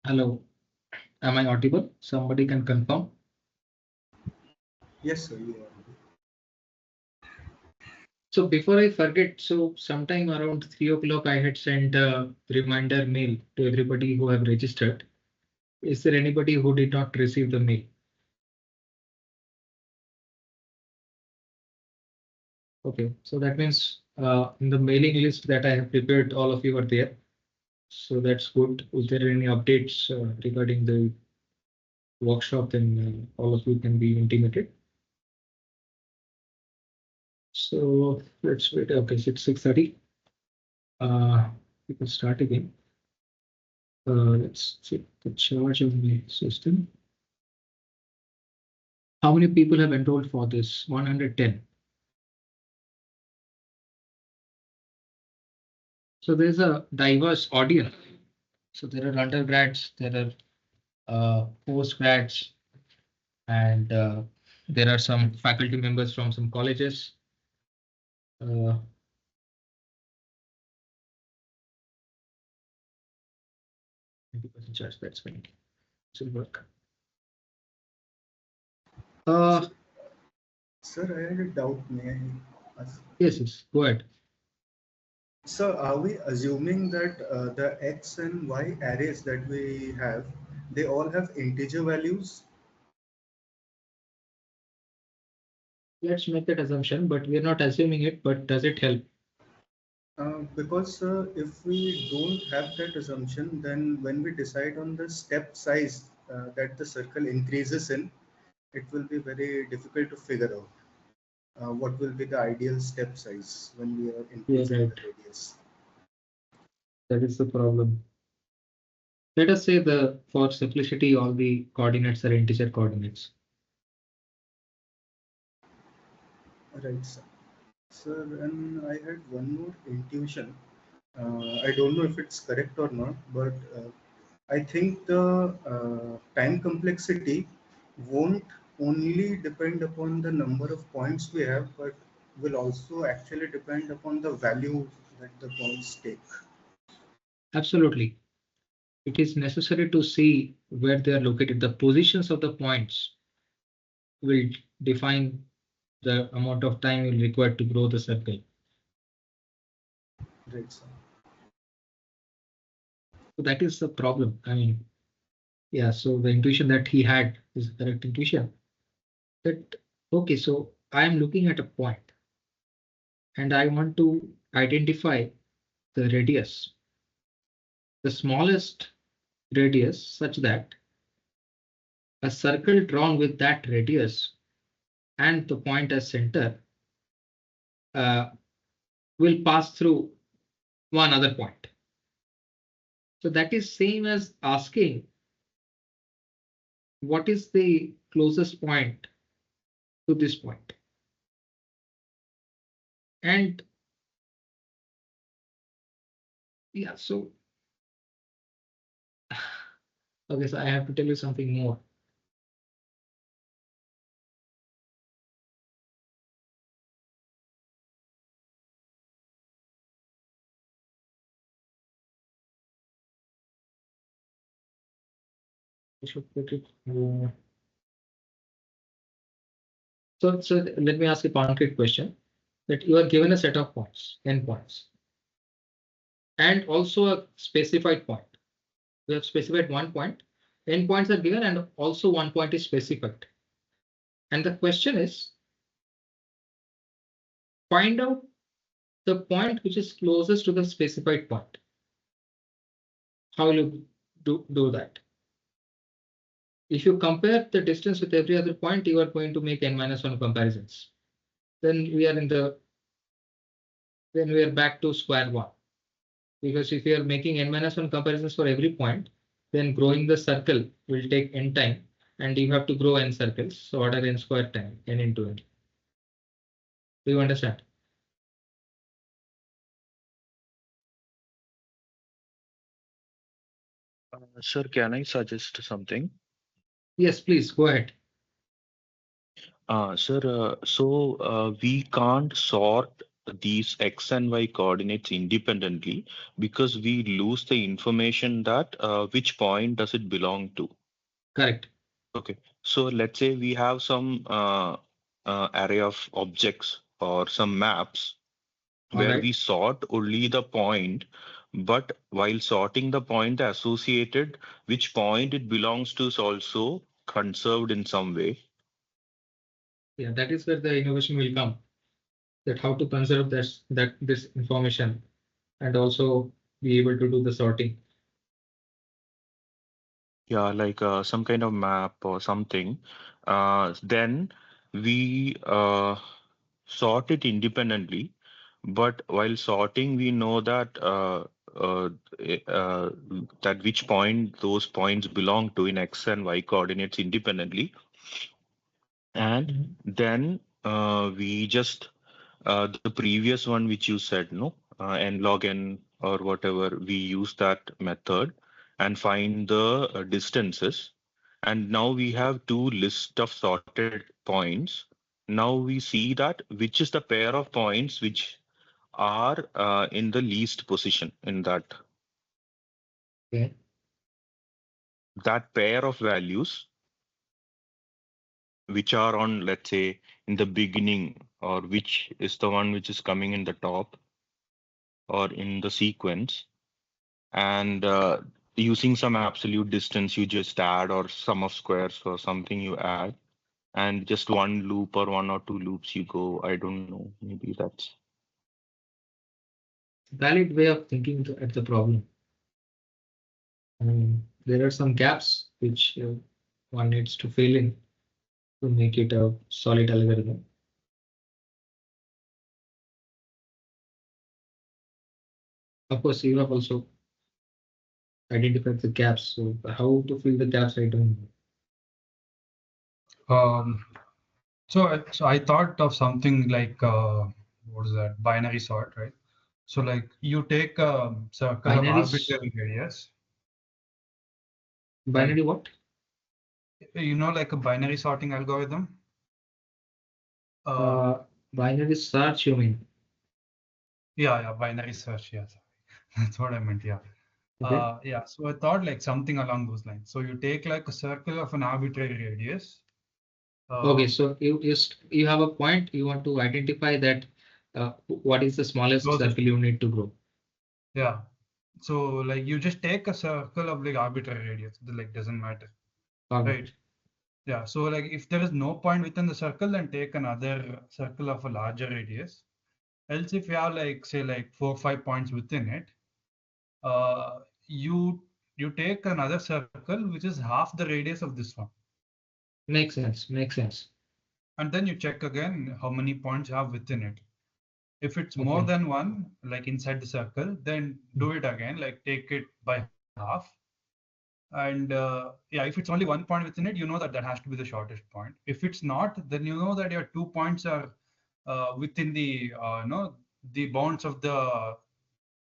Hello, am I audible? Somebody can confirm. Yes, sir, you are. So before I forget, so sometime around 3 o'clock, I had sent a reminder mail to everybody who have registered. Is there anybody who did not receive the mail? Okay, so that means in the mailing list that I have prepared, all of you are there. So that's good. Is there any updates regarding the workshop? Then all of you can be intimated. So let's wait. Okay, it's 6:30. We can start again. Let's check the charge of the system. How many people have enrolled for this? 110. So there's a diverse audience. So there are undergrads, there are postgrads, and there are some faculty members from some colleges. 90% charge, that's fine. It will work. Sir, I had a doubt. May I ask? Yes, go ahead. So, are we assuming that the X and Y arrays that we have, they all have integer values? Let's make that assumption, but we're not assuming it. But does it help? Because if we don't have that assumption, then when we decide on the step size that the circle increases in, it will be very difficult to figure out what will be the ideal step size when we are increasing Right. the radius. That is the problem. Let us say for simplicity, all the coordinates are integer coordinates. Right, sir. Sir, and I had one more intuition. I don't know if it's correct or not, but I think the time complexity won't only depend upon the number of points we have, but will also actually depend upon the value that the points take. Absolutely. It is necessary to see where they are located. The positions of the points will define the amount of time you require to grow the circle. Right, sir. So that is the problem. I mean, yeah, so the intuition that he had is the correct intuition. That, okay, so I am looking at a point and I want to identify the radius, the smallest radius, such that a circle drawn with that radius and the point as center will pass through one other point. So that is same as asking what is the closest point to this point. And yeah, so okay, so I have to tell you something more. I should put it. So let me ask a concrete question. That you are given a set of points, n points, and also a specified point. We have specified 1 point, n points are given, and also 1 point is specified. And the question is, find out the point which is closest to the specified point. How will you do that? If you compare the distance with every other point, you are going to make n-1 comparisons. Then we are back to square one. Because if you are making n-1 comparisons for every point, then growing the circle will take n time, and you have to grow n circles. So order n square time, n into n. Do you understand? Sir, can I suggest something? Yes, please go ahead. Sir, so we can't sort these X and Y coordinates independently because we lose the information that which point does it belong to. Correct. Okay, so let's say we have some array of objects or some maps All where right. we sort only the point, but while sorting the point, the associated which point it belongs to is also conserved in some way. Yeah, that is where the innovation will come. That how to conserve this information and also be able to do the sorting. Yeah, like some kind of map or something. Then we sort it independently, but while sorting, we know that uh, that which point those points belong to in X and Y coordinates independently, and Mhm. then we just the previous one which you said, no, n log n or whatever, we use that method and find the distances. And now we have two list of sorted points. Now we see that which is the pair of points which are in the least position in Okay. that pair of values which are on, let's say, in the beginning, or which is the one which is coming in the top or in the sequence. And using some absolute distance, you just add, or sum of squares or something you add, and just one loop or one or two loops you go. I don't know. Maybe that's. Valid way of thinking at the problem. There are some gaps which one needs to fill in to make it a solid algorithm. Of course, you have also identified the gaps. So how to fill the gaps, I don't know. So I thought of something like what is that? Binary sort, right? So like you take a circle of Binaries. arbitrary radius. Binary what? You know, like a binary sorting algorithm. Binary search, you mean? Yeah, binary search. Yeah, sorry. That's what I meant. Yeah. Okay. Yeah. So I thought like something along those lines. So you take like a circle of an arbitrary radius. Okay, so you have a point. You want to identify that what is the smallest Closest. circle you need to grow. Yeah. So like you just take a circle of like arbitrary radius. It like doesn't matter. All Right. right. Yeah, so like if there is no point within the circle, then take another circle of a larger radius. Else, if you have like say like 4 or 5 points within it, uh, you you take another circle which is half the radius of this one, Makes sense. Makes sense. and then you check again how many points you have within it. If it's more Okay. than one, like inside the circle, then do it again, like take it by half. And yeah, if it's only one point within it, you know that that has to be the shortest point. If it's not, then you know that your 2 points are within the the bounds of the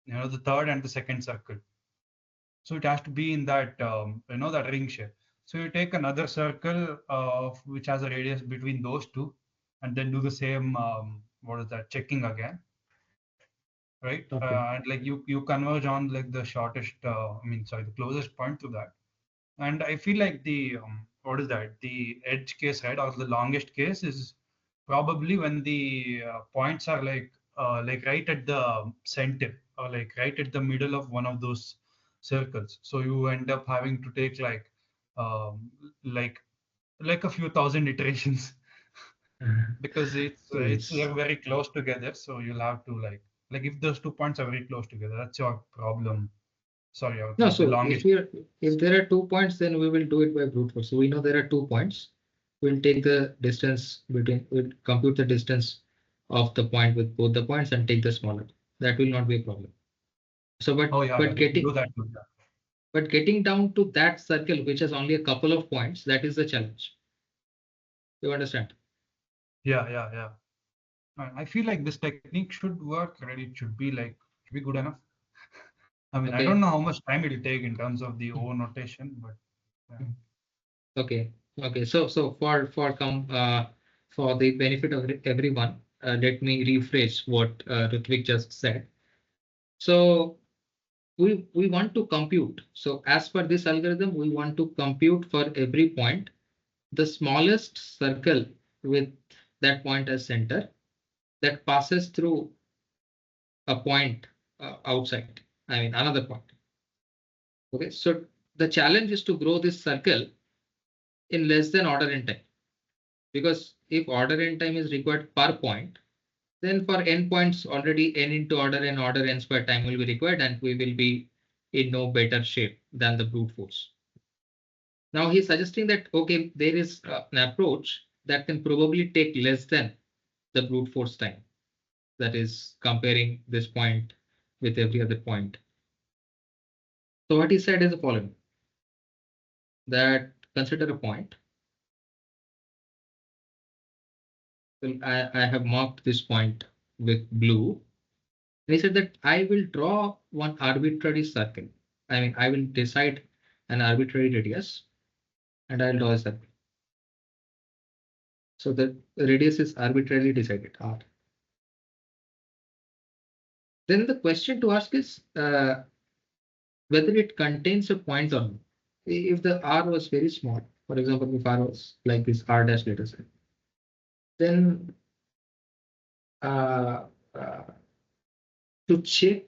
the third and the second circle. So it has to be in that that ring shape. So you take another circle which has a radius between those two, and then do the same what is that, checking again, right? Okay. And like you converge on like the shortest I mean sorry, the closest point to that. And I feel like the what is that? The edge case, right, or the longest case is probably when the points are like right at the center or like right at the middle of one of those circles. So you end up having to take um, like like a few thousand iterations because it's Yes. they're very close together. So you'll have to like if those 2 points are very close together, that's your problem. Sorry, No, the so longest. if there are 2 points, then we will do it by brute force. So we know there are 2 points. We'll take the distance between, we'll compute the distance of the point with both the points and take the smaller. That will not be a problem. So, Oh yeah, yeah, but we can do getting that too. Yeah. but getting down to that circle, which has only a couple of points, that is the challenge. You understand? Yeah. I feel like this technique should work, right? It should be good enough. I mean, I don't Okay. know how much time it will take in terms of the O notation, but yeah. Okay. Okay. So for the benefit of everyone, let me rephrase what Ritvik just said. So we want to compute. So as per this algorithm, we want to compute for every point the smallest circle with that point as center that passes through a point outside. I mean another point. Okay, so the challenge is to grow this circle in less than order n time, because if order n time is required per point, then for n points already n into order n square time will be required, and we will be in no better shape than the brute force. Now he's suggesting that, okay, there is an approach that can probably take less than the brute force time. That is comparing this point with every other point. So what he said is the following, that consider a point. Well, I have marked this point with blue. And he said that I will draw one arbitrary circle. I mean, I will decide an arbitrary radius and I'll draw a circle. So the radius is arbitrarily decided, R. Then the question to ask is whether it contains a point or not. If the R was very small, for example, if R was like this R dash, let us say, then to check,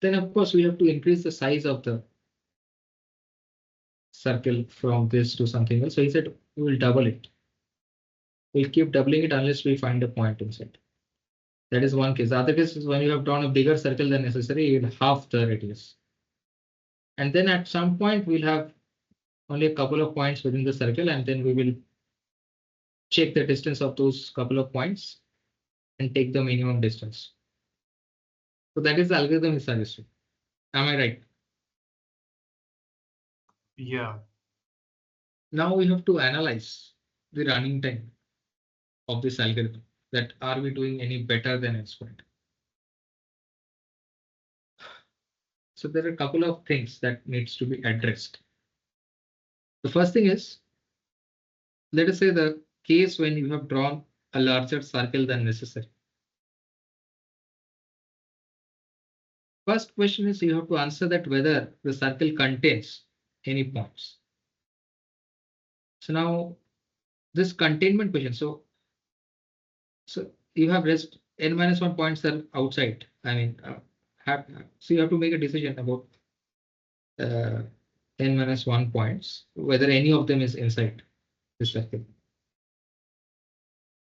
then of course we have to increase the size of the circle from this to something else. So he said we will double it. We'll keep doubling it unless we find a point inside. That is one case. The other case is when you have drawn a bigger circle than necessary, you'll halve the radius. And then at some point we'll have only a couple of points within the circle, and then we will check the distance of those couple of points and take the minimum distance. So that is the algorithm is suggested. Am I right? Yeah. Now we have to analyze the running time of this algorithm. That are we doing any better than n squared? So there are a couple of things that needs to be addressed. The first thing is, let us say the case when you have drawn a larger circle than necessary. First question is you have to answer that whether the circle contains any points. So now this containment question. So you have rest n-1 points are outside. I mean, so you have to make a decision about n-1 points, whether any of them is inside the circle.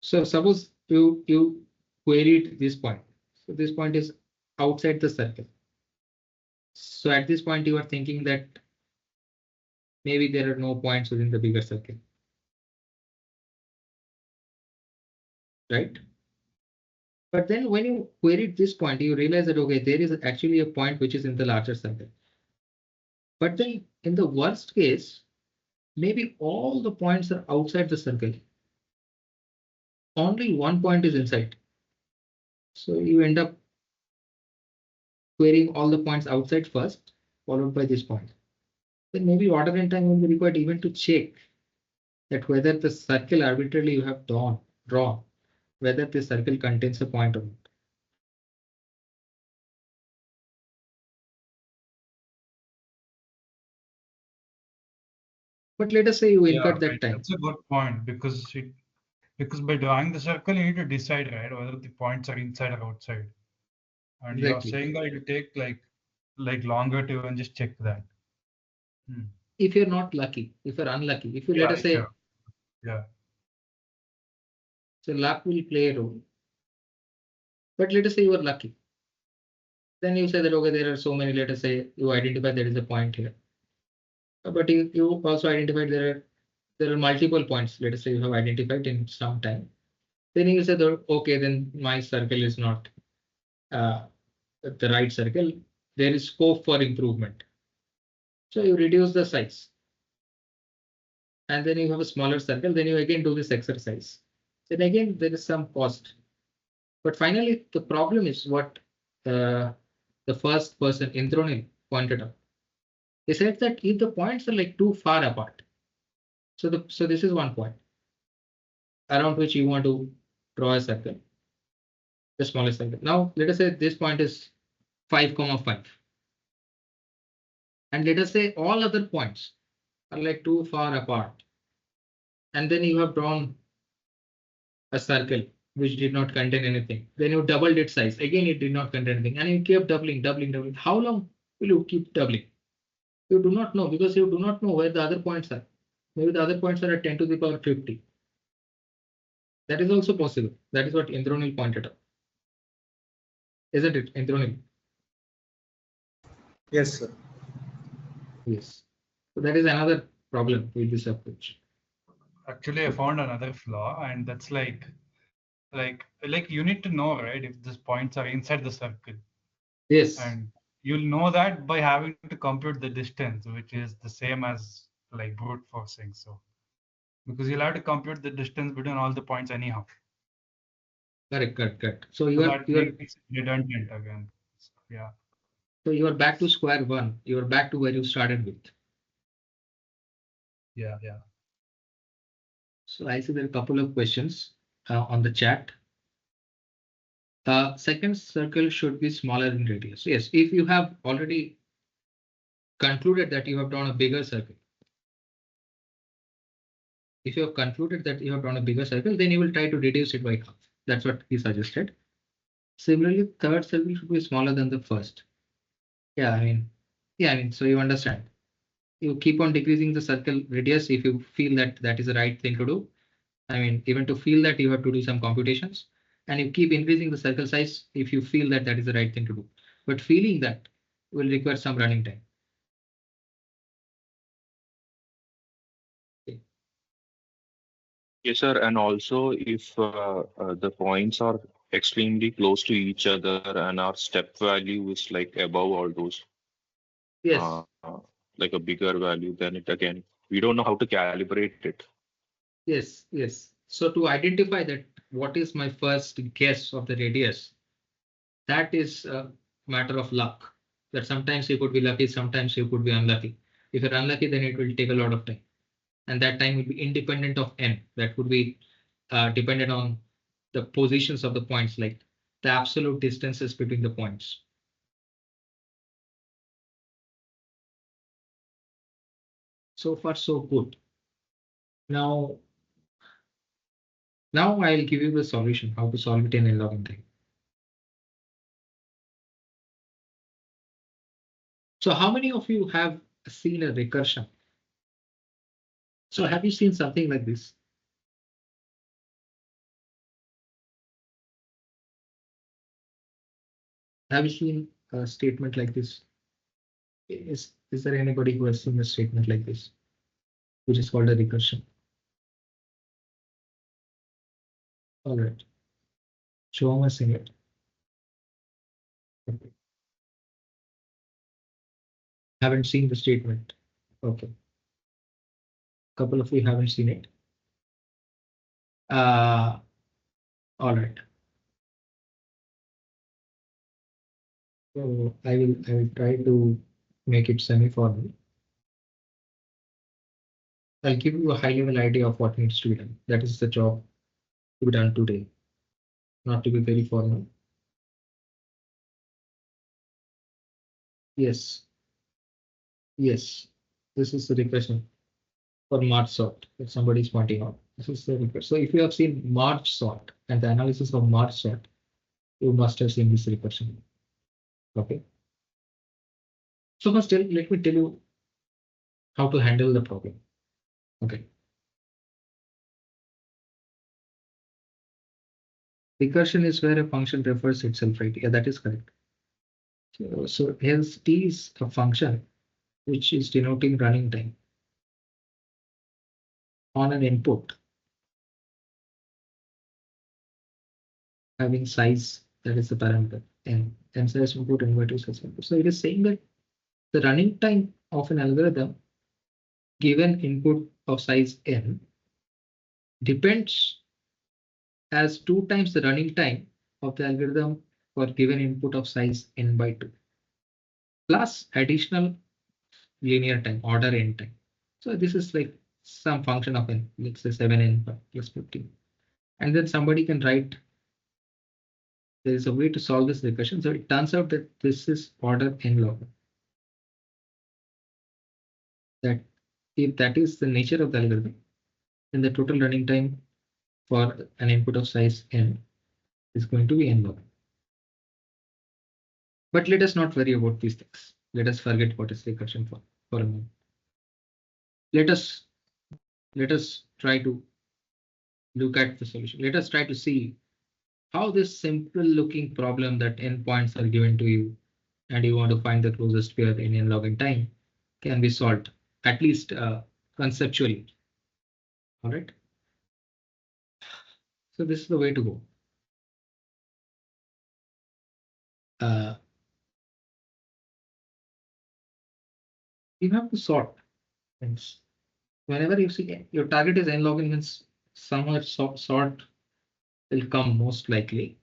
So suppose you queried this point. So this point is outside the circle. So at this point, you are thinking that maybe there are no points within the bigger circle, right? But then when you queried this point, you realize that, okay, there is actually a point which is in the larger circle. But then in the worst case, maybe all the points are outside the circle. Only one point is inside. So you end up querying all the points outside first, followed by this point. Then maybe order n time will be required even to check that whether the circle arbitrarily you have drawn, whether the circle contains a point or not. But let us say you incurred that time. That's a good point, because by drawing the circle, you need to decide, right, whether the points are inside or outside. And Exactly. you're saying that it will take like longer to even just check that. If you're not lucky, if you're unlucky, if you let us say, yeah. So luck will play a role. But let us say you are lucky. Then you say that, okay, there are so many, let us say you identify there is a point here. But you also identified there are multiple points. Let us say you have identified in some time. Then you say that, okay, then my circle is not the right circle. There is scope for improvement. So you reduce the size. And then you have a smaller circle. Then you again do this exercise. Then again, there is some cost. But finally, the problem is what the first person, Indronil, pointed out. He said that if the points are like too far apart, so this is one point. around which you want to draw a circle, the smallest circle. Now, let us say this point is 5, 5. And let us say all other points are like too far apart. And then you have drawn a circle which did not contain anything. Then you doubled its size. Again, it did not contain anything. And you kept doubling, doubling, doubling. How long will you keep doubling? You do not know, because you do not know where the other points are. Maybe the other points are at 10 to the power 50. That is also possible. That is what Indranil pointed out. Isn't it, Indranil? Yes, sir. Yes. So that is another problem with this approach. Actually, I found another flaw, and that's like you need to know, right, if these points are inside the circle. Yes. And you'll know that by having to compute the distance, which is the same as like brute forcing. So because you'll have to compute the distance between all the points anyhow. Correct. So That makes it redundant again. Yeah. So you are back to square one. You are back to where you started with. Yeah. So I see there are a couple of questions on the chat. Second circle should be smaller in radius. Yes, if you have already concluded that you have drawn a bigger circle. If you have concluded that you have drawn a bigger circle, then you will try to reduce it by half. That's what he suggested. Similarly, third circle should be smaller than the first. Yeah, I mean, so you understand. You keep on decreasing the circle radius if you feel that that is the right thing to do. I mean, even to feel that you have to do some computations, and you keep increasing the circle size if you feel that that is the right thing to do. But feeling that will require some running time. Okay. Yes, sir. And also, if the points are extremely close to each other and our step value is like above all those, Yes. Like a bigger value, then it again, we don't know how to calibrate it. Yes. So to identify that what is my first guess of the radius, that is a matter of luck. That sometimes you could be lucky, sometimes you could be unlucky. If you're unlucky, then it will take a lot of time. And that time will be independent of n. That would be dependent on the positions of the points, like the absolute distances between the points. So far, so good. Now I'll give you the solution, how to solve it in a log time. So how many of you have seen a recursion? So have you seen something like this? Have you seen a statement like this? Is there anybody who has seen a statement like this, which is called a recursion? All right. Show us in it. Okay. Haven't seen the statement. Okay. Couple of you haven't seen it. All right. So I will try to make it semi-formal. I'll give you a high-level idea of what needs to be done. That is the job to be done today, not to be very formal. Yes. This is the regression for March sort that somebody is pointing out. This is the regression. So if you have seen March sort and the analysis of March sort, you must have seen this regression. Okay. So first, let me tell you how to handle the problem. Okay. Recursion is where a function refers itself, right? Yeah, that is correct. So hence T is a function which is denoting running time on an input having size, that is the parameter, and size input and y2 size input. So it is saying that the running time of an algorithm given input of size n depends as 2 times the running time of the algorithm for given input of size n by 2 plus additional linear time, order n time. So this is like some function of n, let's say 7n plus 15. And then somebody can write, there is a way to solve this recursion. So it turns out that this is order n log. That if that is the nature of the algorithm, then the total running time for an input of size n is going to be n log. But let us not worry about these things. Let us forget what is recursion for a moment. Let us try to look at the solution. Let us try to see how this simple looking problem that n points are given to you and you want to find the closest pair in n log n time can be solved, at least conceptually. All right. So this is the way to go. You have to sort things. Whenever you see your target is n log n, means somewhere sort will come most likely.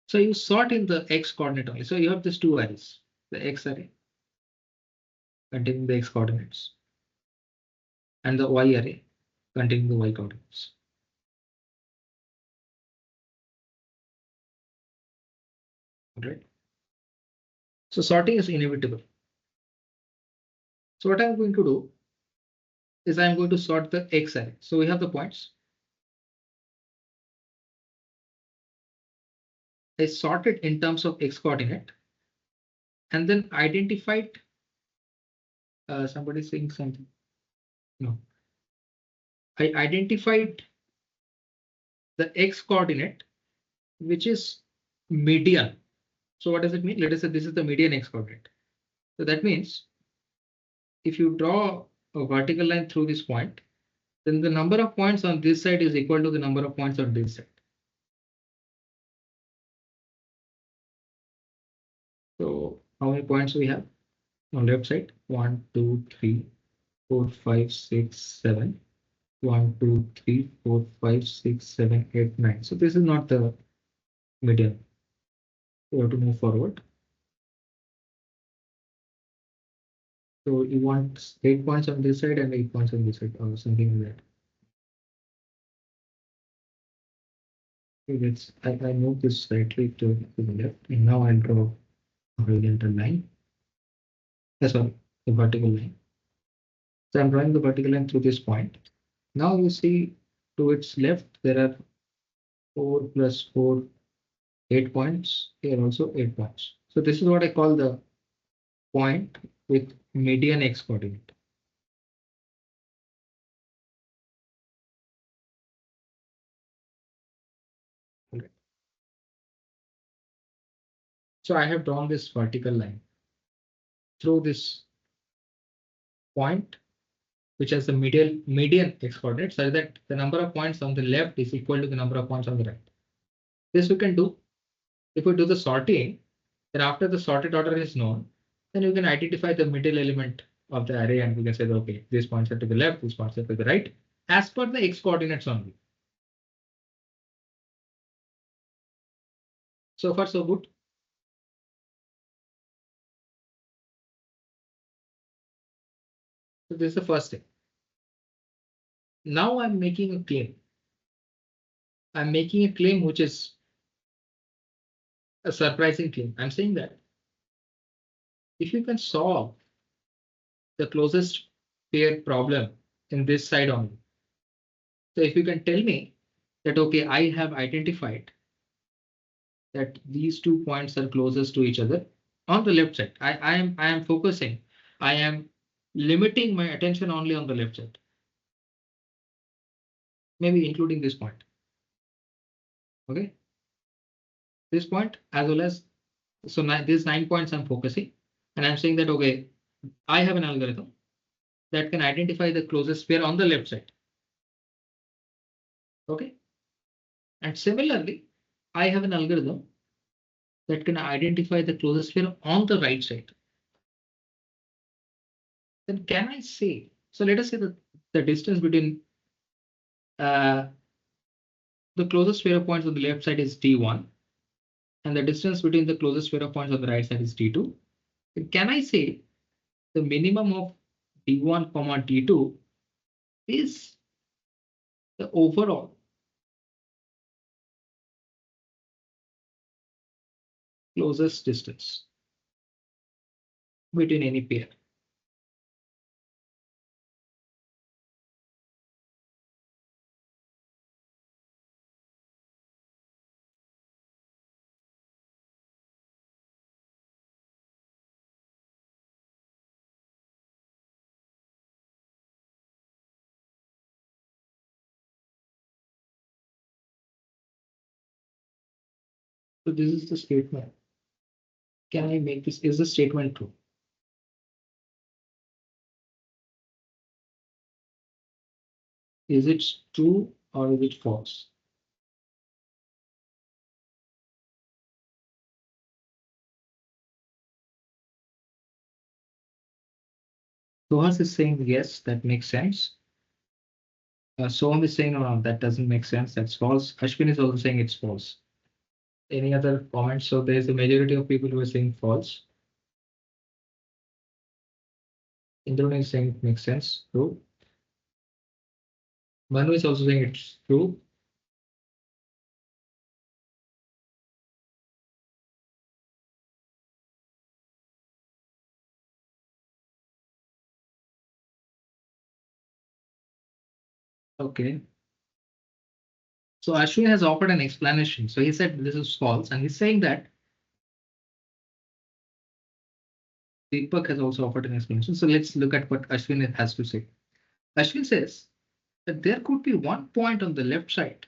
So you sort in the x coordinate only. So you have these two arrays, the x array containing the x coordinates and the y array containing the y coordinates. Right. So sorting is inevitable. So what I'm going to do is I'm going to sort the x array. So we have the points. I sorted in terms of x coordinate and then identified. Somebody saying something. No. I identified the x coordinate, which is median. So what does it mean? Let us say this is the median x coordinate. So that means if you draw a vertical line through this point, then the number of points on this side is equal to the number of points on this side. So how many points we have on left side? 1, 2, 3, 4, 5, 6, 7. 1, 2, 3, 4, 5, 6, 7, 8, 9. So this is not the median. We have to move forward. So you want 8 points on this side and 8 points on this side, or something like that. Okay, I move this slightly to the left, and now I'll draw a horizontal line. Sorry, the vertical line. So I'm drawing the vertical line through this point. Now you see to its left, there are 4 plus 4, 8 points. Here also 8 points. So this is what I call the point with median x coordinate. Okay. So I have drawn this vertical line through this point, which has the median x coordinate, such that the number of points on the left is equal to the number of points on the right. This we can do if we do the sorting. Then after the sorted order is known, then you can identify the middle element of the array, and we can say, okay, these points are to the left, these points are to the right, as per the x coordinates only. So far, so good. So this is the first thing. Now I'm making a claim. I'm making a claim which is a surprising claim. I'm saying that if you can solve the closest pair problem in this side only. So if you can tell me that, okay, I have identified that these 2 points are closest to each other on the left side. I am focusing. I am limiting my attention only on the left side. Maybe including this point. Okay. This point as well as, so these 9 points I'm focusing, and I'm saying that, okay, I have an algorithm that can identify the closest pair on the left side. Okay. And similarly, I have an algorithm that can identify the closest pair on the right side. Then can I say, so let us say that the distance between the closest pair of points on the left side is t1, and the distance between the closest pair of points on the right side is t2. Then can I say the minimum of t1, t2 is the overall closest distance between any pair. So this is the statement. Can I make this? Is the statement true? Is it true or is it false? Sohas is saying yes, that makes sense. Soham is saying no, that doesn't make sense. That's false. Ashwin is also saying it's false. Any other comments? So there's a majority of people who are saying false. Indra is saying it makes sense. True. Manu is also saying it's true. Okay. So Ashwin has offered an explanation. So he said this is false, and he's saying that Deepak has also offered an explanation. So let's look at what Ashwin has to say. Ashwin says that there could be one point on the left side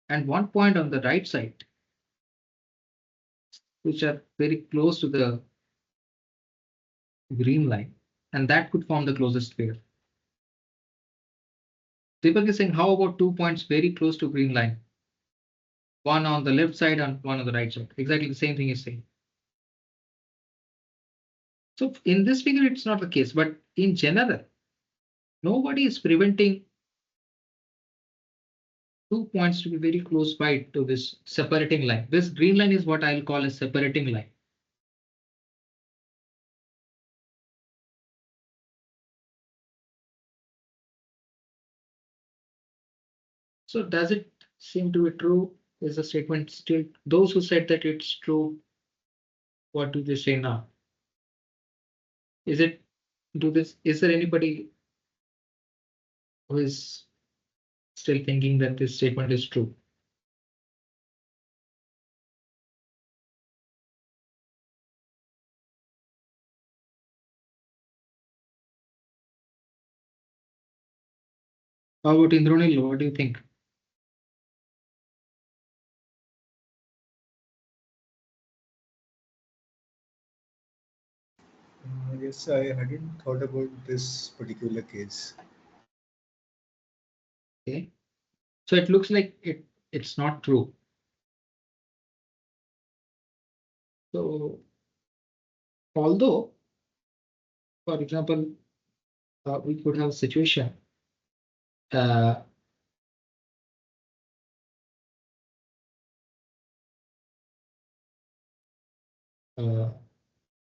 and one point on the right side, which are very close to the green line, and that could form the closest pair. Deepak is saying, how about 2 points very close to green line? One on the left side and one on the right side. Exactly the same thing he's saying. So in this figure, it's not the case, but in general, nobody is preventing 2 points to be very close by to this separating line. This green line is what I'll call a separating line. So does it seem to be true? Is the statement still, those who said that it's true, what do they say now? Is it, is there anybody who is still thinking that this statement is true? How about Indranil? What do you think? Yes, I hadn't thought about this particular case. Okay. So it looks like it's not true. So although, for example, we could have a situation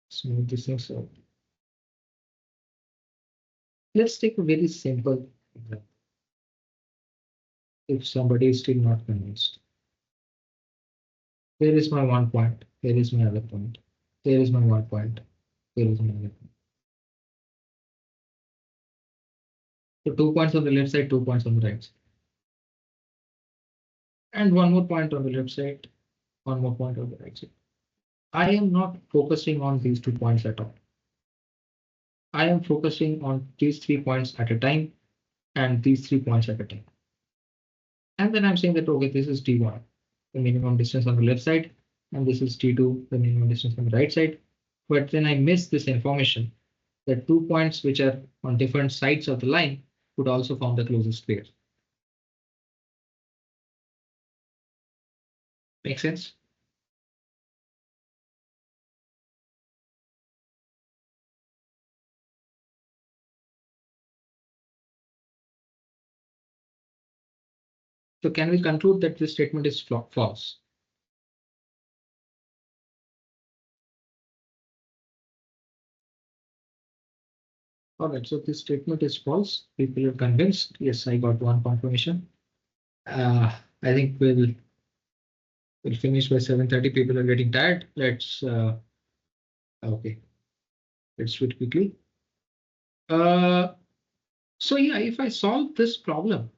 smooth this thing. So let's take a very simple example. If somebody is still not convinced, here is my 1 point, here is my other point, here is my 1 point, here is my other point. So 2 points on the left side, 2 points on the right side. And one more point on the left side, one more point on the right side. I am not focusing on these 2 points at all. I am focusing on these 3 points at a time and these 3 points at a time. And then I'm saying that, okay, this is T1, the minimum distance on the left side, and this is T2, the minimum distance on the right side. But then I miss this information that 2 points which are on different sides of the line could also form the closest pair. Make sense? So can we conclude that this statement is false? All right, so this statement is false. People are convinced. Yes, I got one confirmation. I think we'll We'll finish by 7:30. People are getting tired. Let's okay. Let's do it quickly. So yeah, if I solve this problem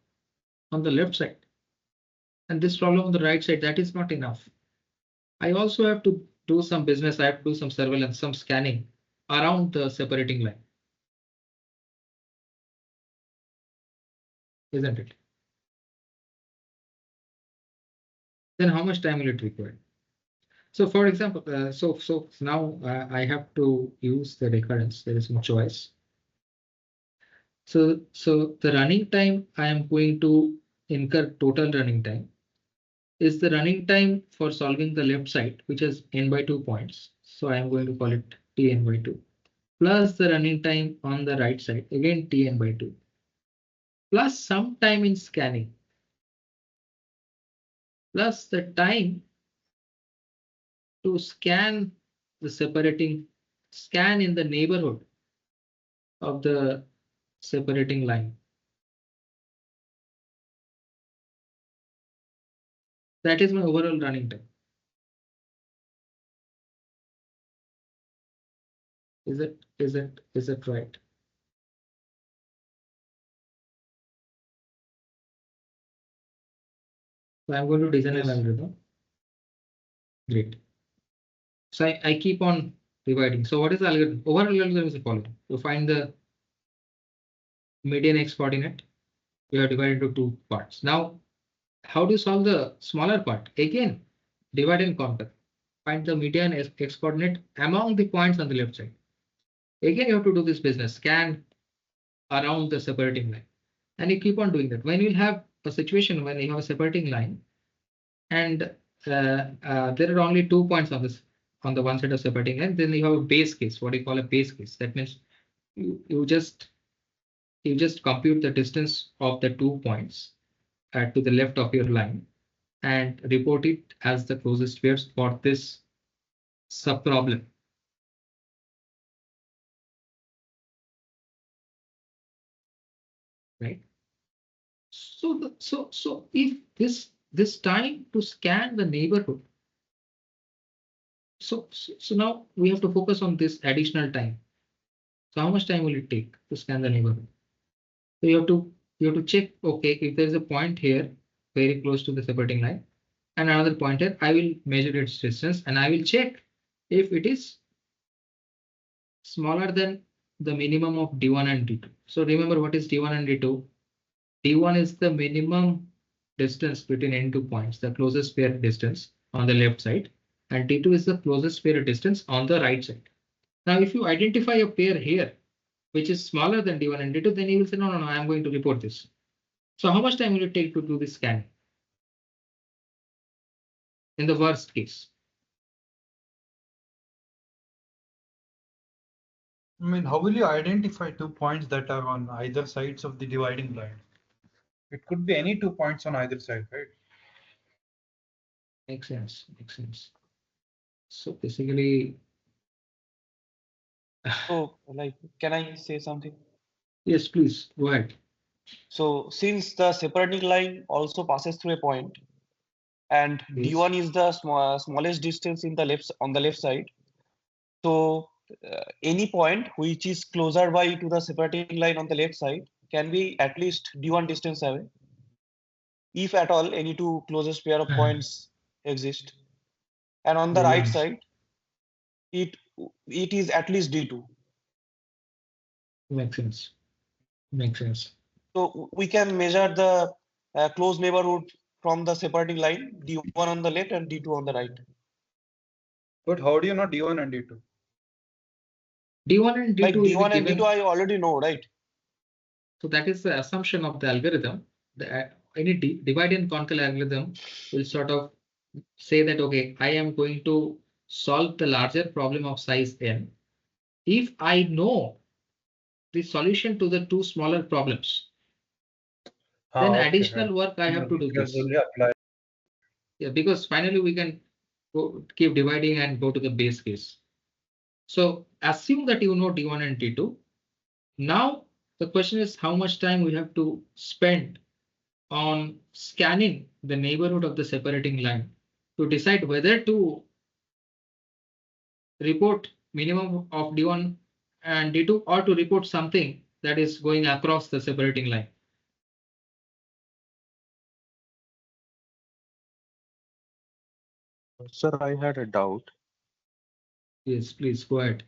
on the left side and this problem on the right side, that is not enough. I also have to do some business. I have to do some surveillance, some scanning around the separating line. Isn't it? Then how much time will it require? So for example, so now I have to use the recurrence. There is no choice. So the running time I am going to incur total running time is the running time for solving the left side, which is n by 2 points. So I am going to call it Tn by 2 plus the running time on the right side, again Tn by 2 plus some time in scanning plus the time to scan the scan in the neighborhood of the separating line. That is my overall running time. Is it right? So I'm going to design an algorithm. Great. So I keep on dividing. So what is the algorithm? Overall algorithm is the following. You find the median x coordinate. You have divided into two parts. Now, how do you solve the smaller part? Again, divide and conquer. Find the median x coordinate among the points on the left side. Again, you have to do this business, scan around the separating line. And you keep on doing that. When you have a situation when you have a separating line and there are only 2 points on this on the one side of separating line, then you have a base case. What do you call a base case? That means you just compute the distance of the 2 points to the left of your line and report it as the closest pairs for this subproblem. Right. So if this time to scan the neighborhood. So now we have to focus on this additional time. So how much time will it take to scan the neighborhood? So you have to check, okay, if there's a point here very close to the separating line and another point here, I will measure its distance and I will check if it is smaller than the minimum of D1 and D2. So remember what is D1 and D2? D1 is the minimum distance between n two points, the closest pair distance on the left side, and D2 is the closest pair distance on the right side. Now, if you identify a pair here, which is smaller than D1 and D2, then you will say, no, I am going to report this. So how much time will it take to do this scanning? In the worst case. I mean, how will you identify 2 points that are on either sides of the dividing line? It could be any 2 points on either side, right? Makes sense. So basically. So, like, can I say something? Yes, please go ahead. So, since the separating line also passes through a point, and Yes. D1 is the smallest distance in the on the left side, so any point which is closer by to the separating line on the left side can be at least D1 distance away, if at all any two closest pair of points exist. And on the Very right nice. side, it is at least D2. Makes sense. So we can measure the close neighborhood from the separating line, D1 on the left and D2 on the right. But how do you know D1 and D2? D1 and D2 Like will be D1 and given. D2 I already know, right? So that is the assumption of the algorithm. Any divide and conquer algorithm will sort of say that, okay, I am going to solve the larger problem of size n. If I know the solution to the two smaller problems, then additional work I have to do this. Yeah, because finally we can keep dividing and go to the base case. So assume that you know D1 and D2. Now the question is how much time we have to spend on scanning the neighborhood of the separating line to decide whether to report minimum of D1 and D2 or to report something that is going across the separating line. Sir, I had a doubt. Yes, please go ahead.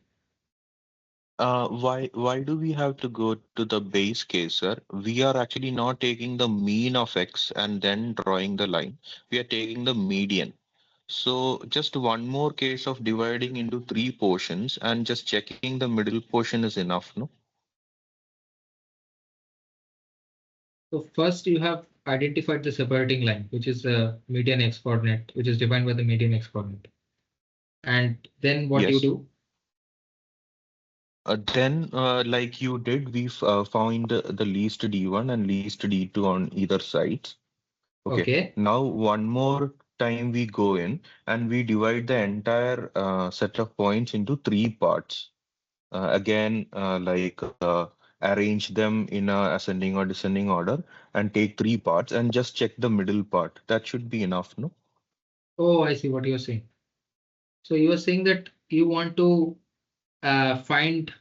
Why do we have to go to the base case, sir? We are actually not taking the mean of x and then drawing the line. We are taking the median. So just one more case of dividing into three portions and just checking the middle portion is enough, no? So first you have identified the separating line, which is the median x coordinate, which is defined by the median x coordinate. And then what you Yes. do? Then, like you did, we found the least D1 and least D2 on either sides. Okay. Now one more time we go in and we divide the entire set of points into three parts. Again, arrange them in a ascending or descending order and take three parts and just check the middle part. That should be enough, no? Oh, I see what you're saying. So you are saying that you want to find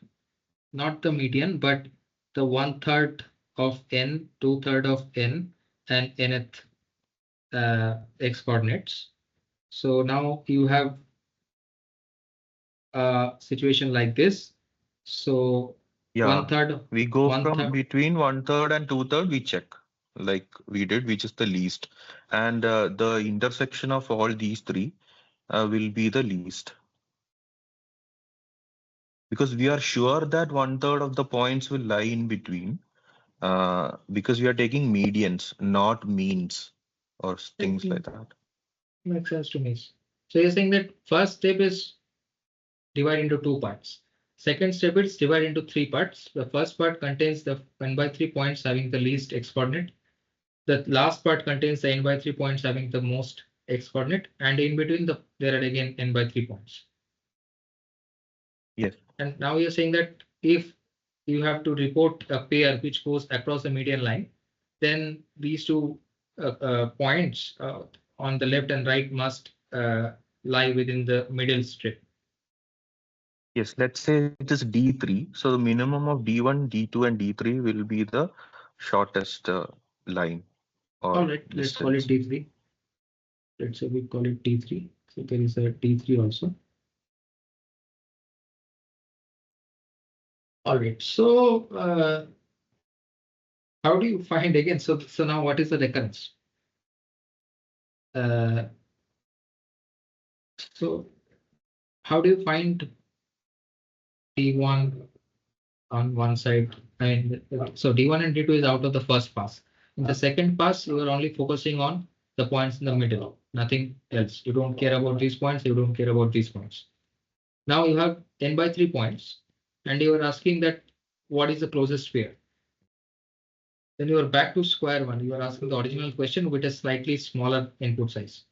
not the median, but the 1/3 of n, 2/3 of n, and nth x coordinates. So now you have a situation like this. So Yeah, 1/3, we go from 1/3. between 1/3 and 2/3, we check like we did, which is the least. And the intersection of all these three will be the least. Because we are sure that 1/3 of the points will lie in between. Because we are taking medians, not means or things like that. Makes sense to me. So you're saying that first step is divide into two parts. Second step is divide into three parts. The first part contains the n/3 points having the least x coordinate. The last part contains the n/3 points having the most x coordinate, and in between there are again n/3 points. Yes. And now you're saying that if you have to report a pair which goes across the median line, then these two points on the left and right must lie within the middle strip. Yes, let's say it is D3. So the minimum of D1, D2, and D3 will be the shortest line or All right, let's call it distance. D3. Let's say we call it D3. So there is a D3 also. All right, so how do you find again? So now what is the recurrence? So how do you find D1 on one side? And so D1 and D2 is out of the first pass. In the second pass, you are only focusing on the points in the middle, nothing else. You don't care about these points, you don't care about these points. Now you have n/3 points, and you are asking that what is the closest pair? Then you are back to square one. You are asking the original question with a slightly smaller input size.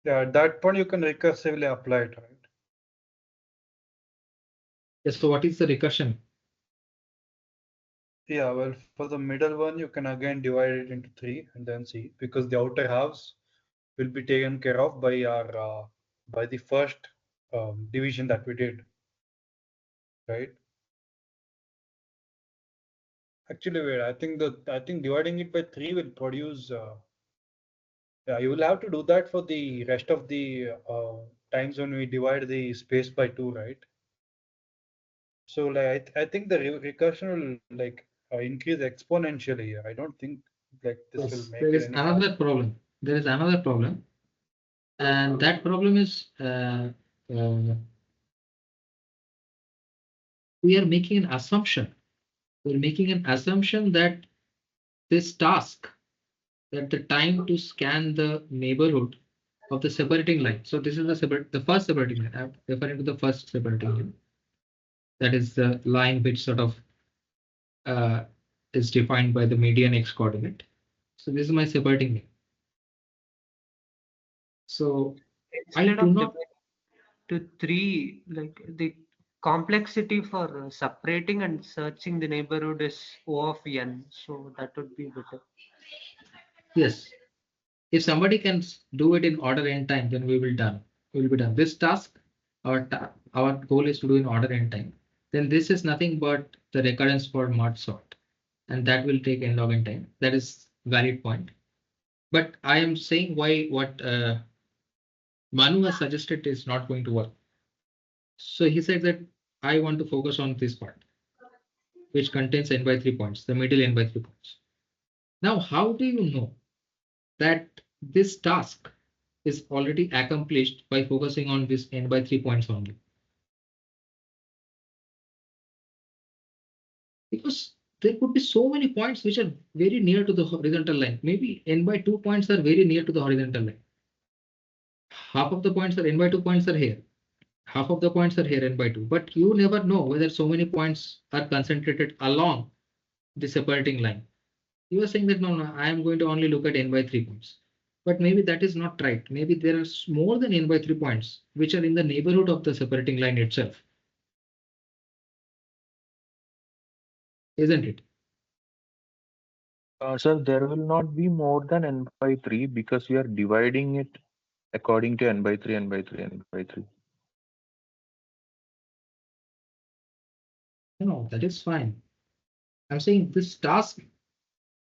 Yeah, at that point you can recursively apply it, right? Yes, so what is the recursion? Yeah, well, for the middle one, you can again divide it into three and then see, because the outer halves will be taken care of by our by the first division that we did, right? Actually, wait, I think dividing it by three will produce. Yeah, you will have to do that for the rest of the times when we divide the space by two, right? So, like, I think the recursion will like increase exponentially here. I don't think like this will make There it is any another faster. problem. There is another problem, and that problem is we are making an assumption. We're making an assumption that this task, that the time to scan the neighborhood of the separating line. So this is the first separating line. I'm referring to the first separating line. That is the line which sort of is defined by the median x coordinate. So this is my separating line. So I Instead do of not. to three, like the complexity for separating and searching the neighborhood is O of n, so that would be better. Yes. If somebody can do it in order n time, then we will done. We will be done. This task, our goal is to do in order n time. Then this is nothing but the recurrence for mod sort, and that will take n log n time. That is valid point. But I am saying why what Manu has suggested is not going to work. So he said that I want to focus on this part, which contains n by 3 points, the middle n by 3 points. Now, how do you know that this task is already accomplished by focusing on this n by 3 points only? Because there could be so many points which are very near to the horizontal line. Maybe n by 2 points are very near to the horizontal line. Half of the points are n by 2 points are here. Half of the points are here n by 2. But you never know whether so many points are concentrated along the separating line. You are saying that no, I am going to only look at n by 3 points. But maybe that is not right. Maybe there are more than n by 3 points which are in the neighborhood of the separating line itself. Isn't it? Sir, there will not be more than n by 3 because we are dividing it according to n by 3, n by 3, n by 3. No, that is fine. I'm saying this task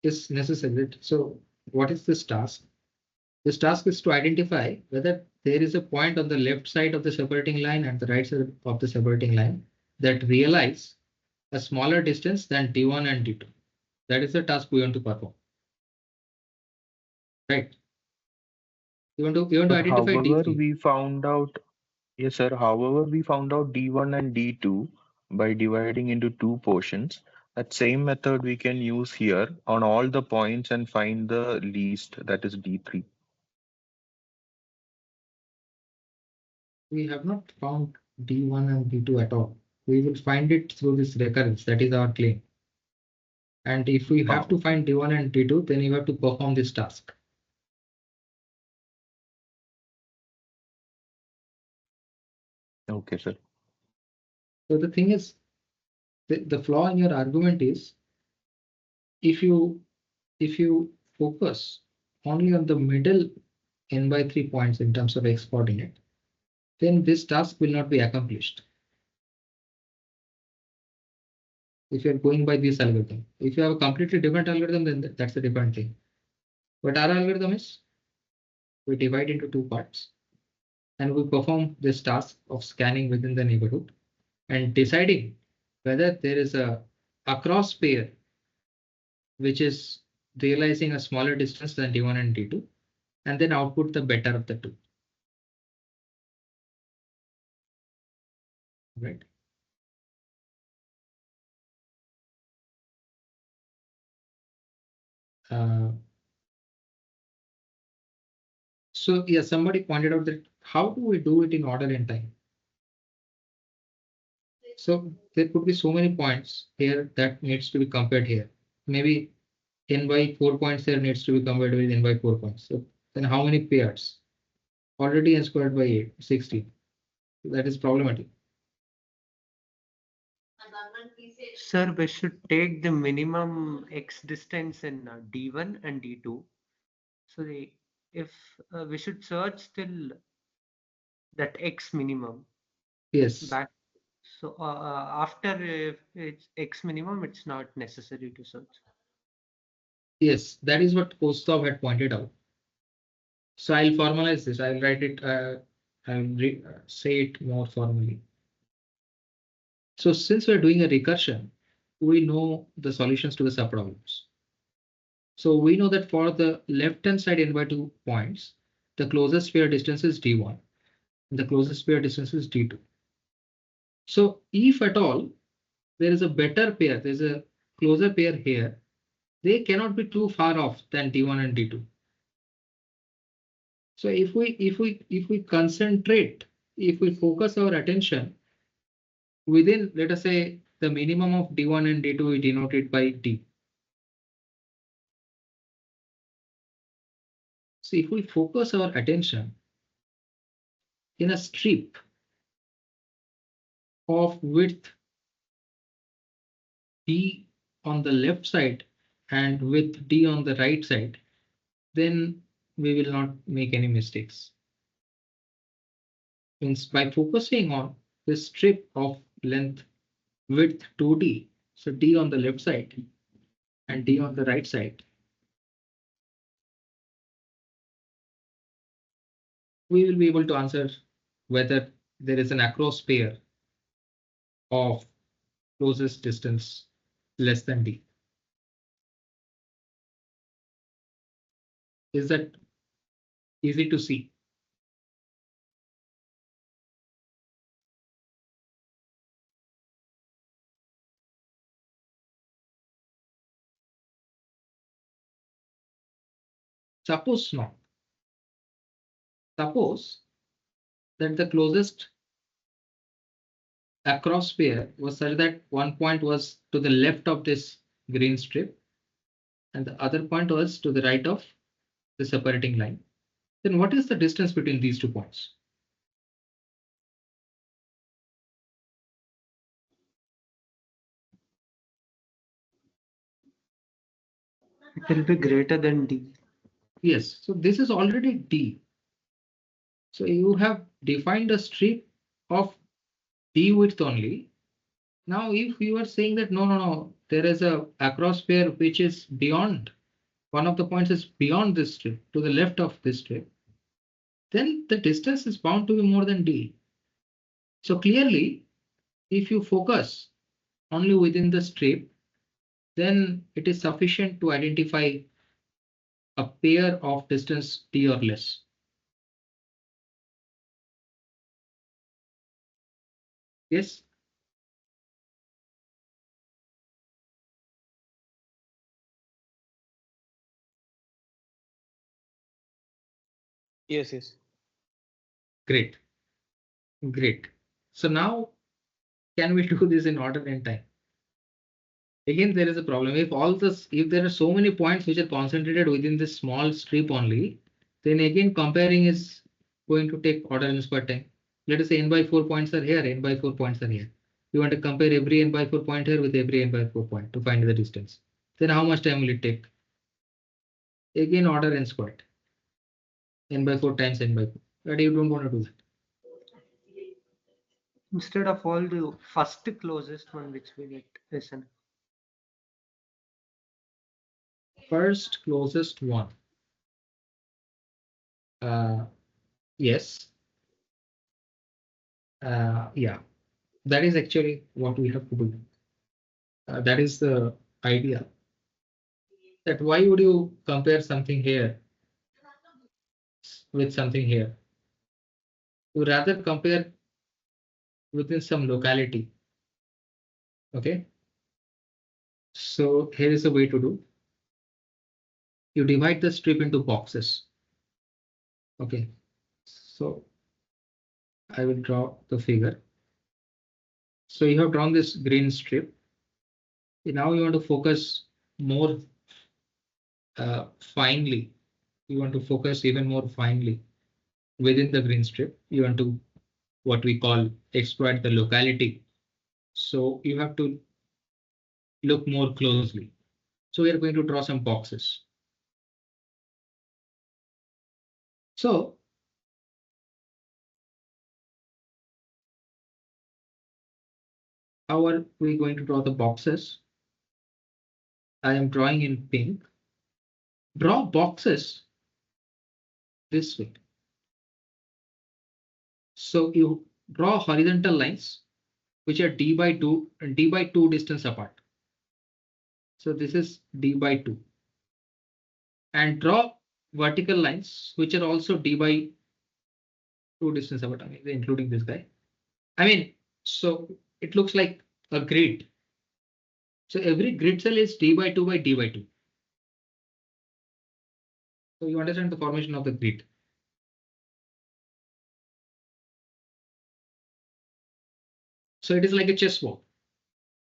is necessary. So what is this task? This task is to identify whether there is a point on the left side of the separating line and the right side of the separating line that realize a smaller distance than D1 and D2. That is the task we want to perform. Right? You want to identify However, D3. we found out, yes, sir. However, we found out D1 and D2 by dividing into two portions. That same method we can use here on all the points and find the least, that is D3. We have not found D1 and D2 at all. We will find it through this recurrence. That is our claim. And if we have to find D1 and D2, then you have to perform this task. Okay, sir. So the thing is, the flaw in your argument is if you focus only on the middle n by 3 points in terms of x coordinate, then this task will not be accomplished. If you're going by this algorithm, if you have a completely different algorithm, then that's a different thing. But our algorithm is we divide into two parts and we perform this task of scanning within the neighborhood and deciding whether there is a across pair which is realizing a smaller distance than D1 and D2, and then output the better of the two. Right? So yeah, somebody pointed out that how do we do it in order and time? So there could be so many points here that needs to be compared here. Maybe n by 4 points here needs to be compared with n by 4 points. So then how many pairs? Already n squared by 8, 16. That is problematic. Sir, we should take the minimum x distance in D1 and D2. So if we should search till that x minimum. Yes. Back. So after if it's x minimum, it's not necessary to search. Yes, that is what Kostov had pointed out. So I'll formalize this. I'll write it. I'll say it more formally. So since we're doing a recursion, we know the solutions to the subproblems. So we know that for the left-hand side n by 2 points, the closest pair distance is D1, and the closest pair distance is D2. So if at all there is a better pair, there's a closer pair here, they cannot be too far off than D1 and D2. So if we concentrate, if we focus our attention within, let us say, the minimum of D1 and D2 is denoted by D. So if we focus our attention in a strip of width D on the left side and width D on the right side, then we will not make any mistakes. Means by focusing on this strip of length width 2D, so D on the left side and D on the right side, we will be able to answer whether there is an across pair of closest distance less than D. Is that easy to see? Suppose not. Suppose that the closest across pair was such that one point was to the left of this green strip and the other point was to the right of the separating line. Then what is the distance between these 2 points? It will be greater than D. Yes, so this is already D. So you have defined a strip of D width only. Now, if you are saying that no, there is a across pair which is beyond, one of the points is beyond this strip, to the left of this strip, then the distance is bound to be more than D. So clearly, if you focus only within the strip, then it is sufficient to identify a pair of distance D or less. Yes. Yes. Great. Great. So now can we do this in order and time? Again, there is a problem. If there are so many points which are concentrated within this small strip only, then again comparing is going to take order n square time. Let us say n by 4 points are here, n by 4 points are here. You want to compare every n by 4 point here with every n by 4 point to find the distance. Then how much time will it take? Again order n squared. N by 4 times n by 4. But you don't want to do that. Instead of all the first closest one which we get is an First closest one. Yes. Yeah, that is actually what we have to do. That is the idea. That why would you compare something here with something here? You rather compare within some locality. Okay. So here is a way to do. You divide the strip into boxes. Okay. So I will draw the figure. So you have drawn this green strip. Now you want to focus more finely. You want to focus even more finely within the green strip. You want to what we call exploit the locality. So you have to look more closely. So we are going to draw some boxes. So how are we going to draw the boxes? I am drawing in pink. Draw boxes this way. So you draw horizontal lines which are d by 2 and d by 2 distance apart. So this is d by 2. And draw vertical lines which are also d by 2 distance apart, I mean, including this guy. I mean, so it looks like a grid. So every grid cell is d by 2 by d by 2. So you understand the formation of the grid. So it is like a chessboard.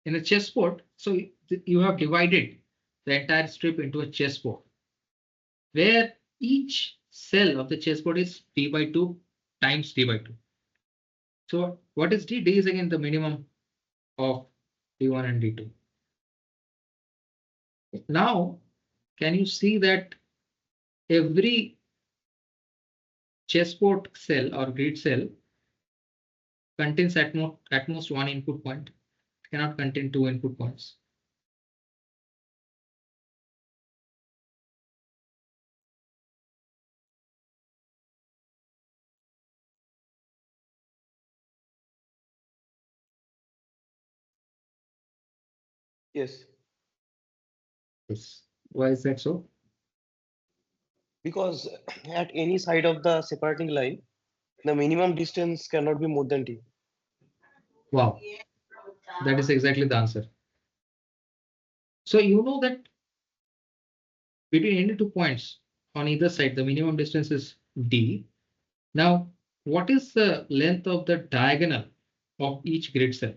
In a chessboard, so you have divided the entire strip into a chessboard, where each cell of the chessboard is d by 2 times d by 2. So what is d? D is again the minimum of d1 and d2. Now, can you see that every chessboard cell or grid cell contains at most one input point. It cannot contain two input points. Yes, Yes. Why is that so? because at any side of the separating line, the minimum distance cannot be more than d. Wow, that is exactly the answer. So you know that between any two points on either side, the minimum distance is d. Now, what is the length of the diagonal of each grid cell?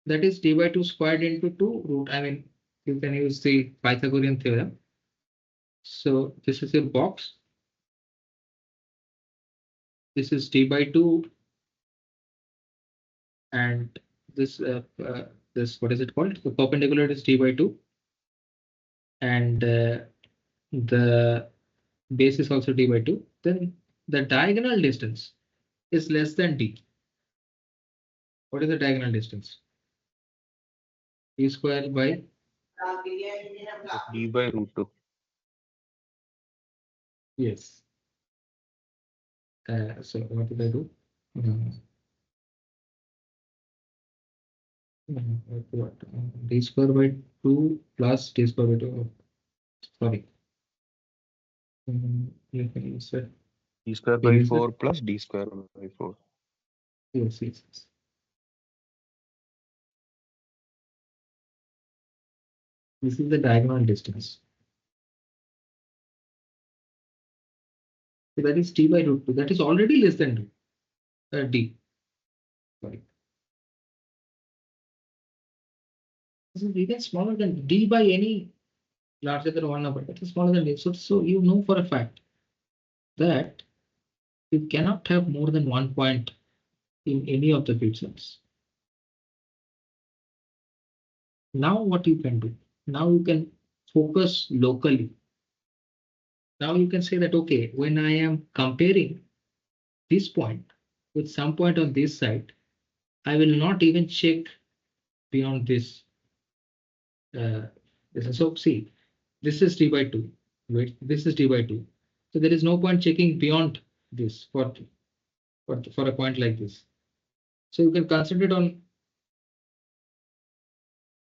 That is d by 2 squared into 2 root. I mean, you can use the Pythagorean theorem. So this is your box. This is d by 2, and this what is it called? The perpendicular is d by 2, and the base is also d by 2. Then the diagonal distance is less than d. What is the diagonal distance? D square by D by root 2. yes. So what did I do? What? D square by 2 plus d square by 2. Sorry. Let me insert. D square by 4 plus D square by 4. Yes, yes, yes. This is the diagonal distance. So that is d by root 2. That is already less than d. Sorry. This is even smaller than d by any larger than one number. That is smaller than d. So you know for a fact that you cannot have more than 1 point in any of the grid cells. Now what you can do? Now you can focus locally. Now you can say that, okay, when I am comparing this point with some point on this side, I will not even check beyond this. So see, this is d by 2. Wait, this is d by 2. So there is no point checking beyond this for a point like this. So you can concentrate on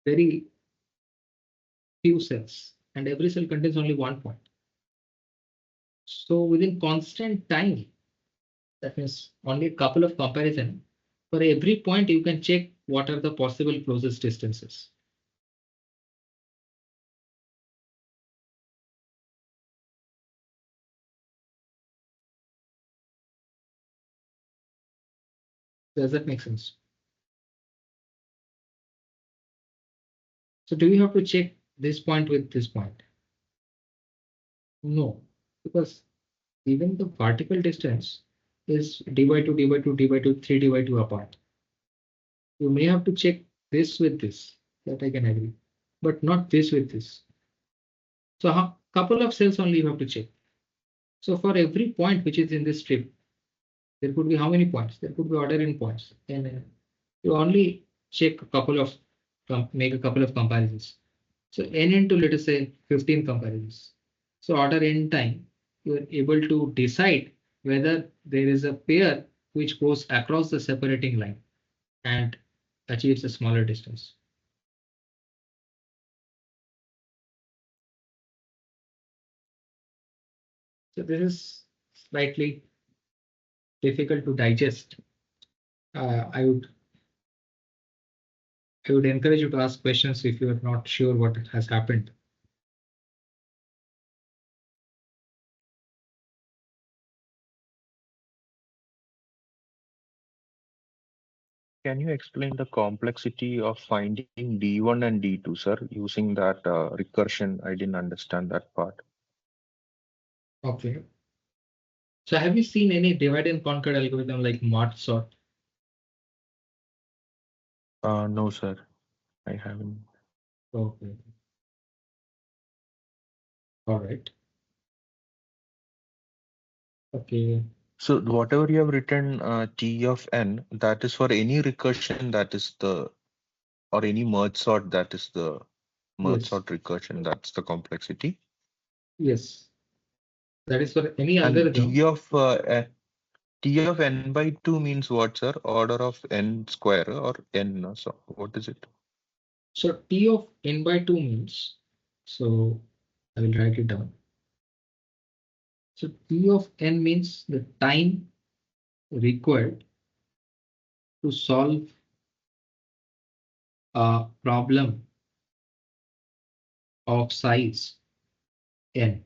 very few cells, and every cell contains only 1 point. So within constant time, that means only a couple of comparison. For every point, you can check what are the possible closest distances. Does that make sense? So do you have to check this point with this point? No, because even the vertical distance is d by 2, d by 2, d by 2, 3d by 2 apart. You may have to check this with this, that I can agree, but not this with this. So a couple of cells only you have to check. So for every point which is in this strip, there could be how many points? There could be order in points, and you only check a couple of make a couple of comparisons. So n into, let us say, 15 comparisons. So order n time, you are able to decide whether there is a pair which goes across the separating line and achieves a smaller distance. So this is slightly difficult to digest. I would encourage you to ask questions if you are not sure what has happened. Can you explain the complexity of finding D1 and D2, sir, using that recursion? I didn't understand that part. Okay. So have you seen any divide and conquer algorithm like Mart sort? No, sir, I haven't. Okay. All right. Okay. So whatever you have written T of n, that is for any recursion, that is the, or any merge sort, that is the merge Yes. sort recursion, that's the complexity. Yes. That is for any And algorithm. T of n by 2 means what, sir? Order of n square or n? So what is it? So T of n by 2 means, so I will write it down. So T of n means the time required to solve a problem of size n,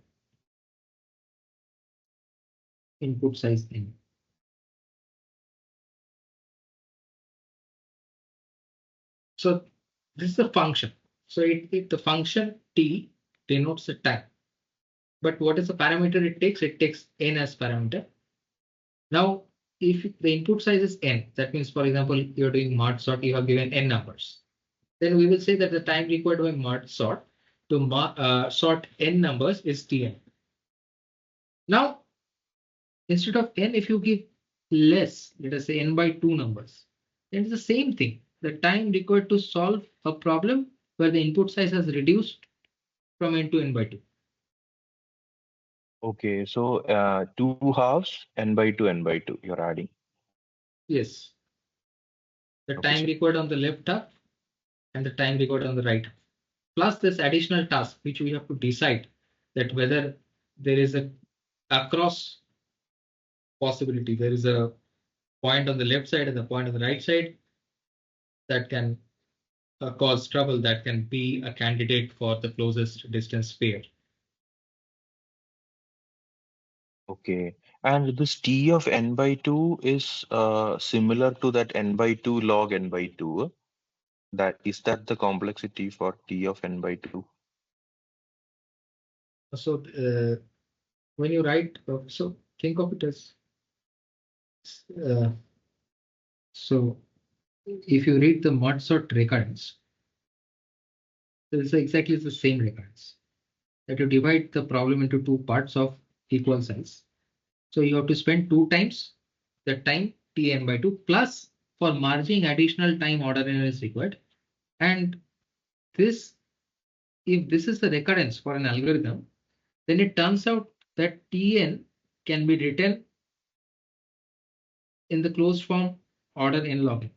input size n. So this is a function. So the function t denotes the time. But what is the parameter it takes? It takes n as parameter. Now, if the input size is n, that means, for example, you're doing mod sort, you have given n numbers. Then we will say that the time required by mod sort to sort n numbers is Tn. Now, instead of n, if you give less, let us say n by 2 numbers, then it's the same thing. The time required to solve a problem where the input size has reduced from n to n by 2. Okay, so 2 halves, n by 2, n by 2, you're adding. Yes. The Okay, time sir. required on the left half and the time required on the right half. Plus this additional task, which we have to decide that whether there is a across possibility, there is a point on the left side and the point on the right side that can cause trouble, that can be a candidate for the closest distance pair. Okay, and this T of n by 2 is similar to that n by 2 log n by 2. That the complexity for T of n by 2? So when you write, so think of it as, so if you read the mod sort recurrence, it's exactly the same recurrence. That you divide the problem into two parts of equal size. So you have to spend 2 times the time Tn by 2 plus for merging additional time order n is required. And this, if this is the recurrence for an algorithm, then it turns out that Tn can be written in the closed form order n log n.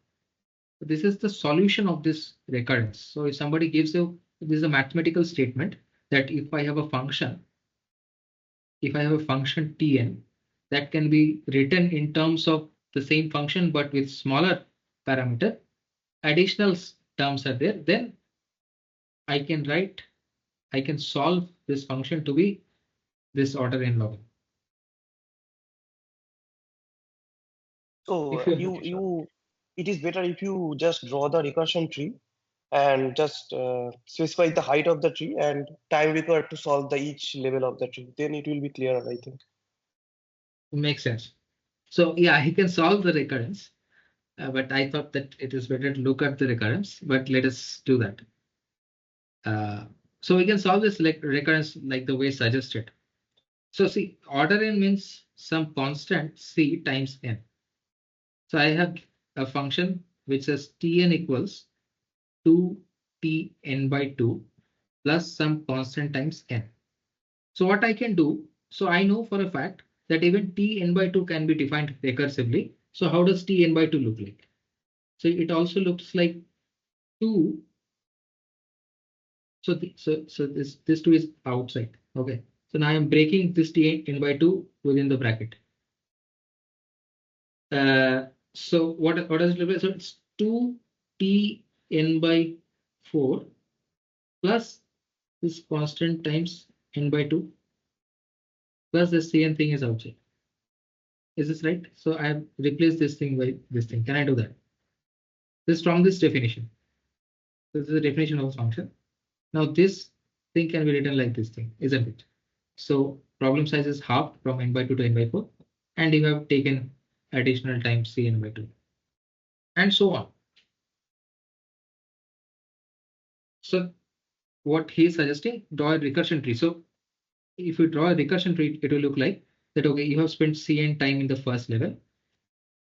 So this is the solution of this recurrence. So if somebody gives you, this is a mathematical statement that if I have a function, Tn that can be written in terms of the same function but with smaller parameter, additional terms are there, then I can solve this function to be this order n log n. So If you it is better if you just draw the recursion tree and just specify the height of the tree and time required to solve the each level of the tree. Then it will be clearer, I think. makes sense. So yeah, he can solve the recurrence, but I thought that it is better to look at the recurrence, but let us do that. So we can solve this recurrence like the way suggested. So see, order n means some constant c times n. So I have a function which says Tn equals 2Tn by 2 plus some constant times n. So what I can do, so I know for a fact that even Tn by 2 can be defined recursively. So how does Tn by 2 look like? So it also looks like 2. So this 2 is outside. Okay. So now I am breaking this Tn by 2 within the bracket. So what does it look like? So it's 2Tn by 4 plus this constant times n by 2 plus the Cn thing is outside. Is this right? So I have replaced this thing by this thing. Can I do that? This is from this definition. This is the definition of a function. Now this thing can be written like this thing, isn't it? So problem size is halved from n by 2 to n by 4, and you have taken additional time Cn by 2, and so on. So what he is suggesting, draw a recursion tree. So if you draw a recursion tree, it will look like that, okay, you have spent Cn time in the first level.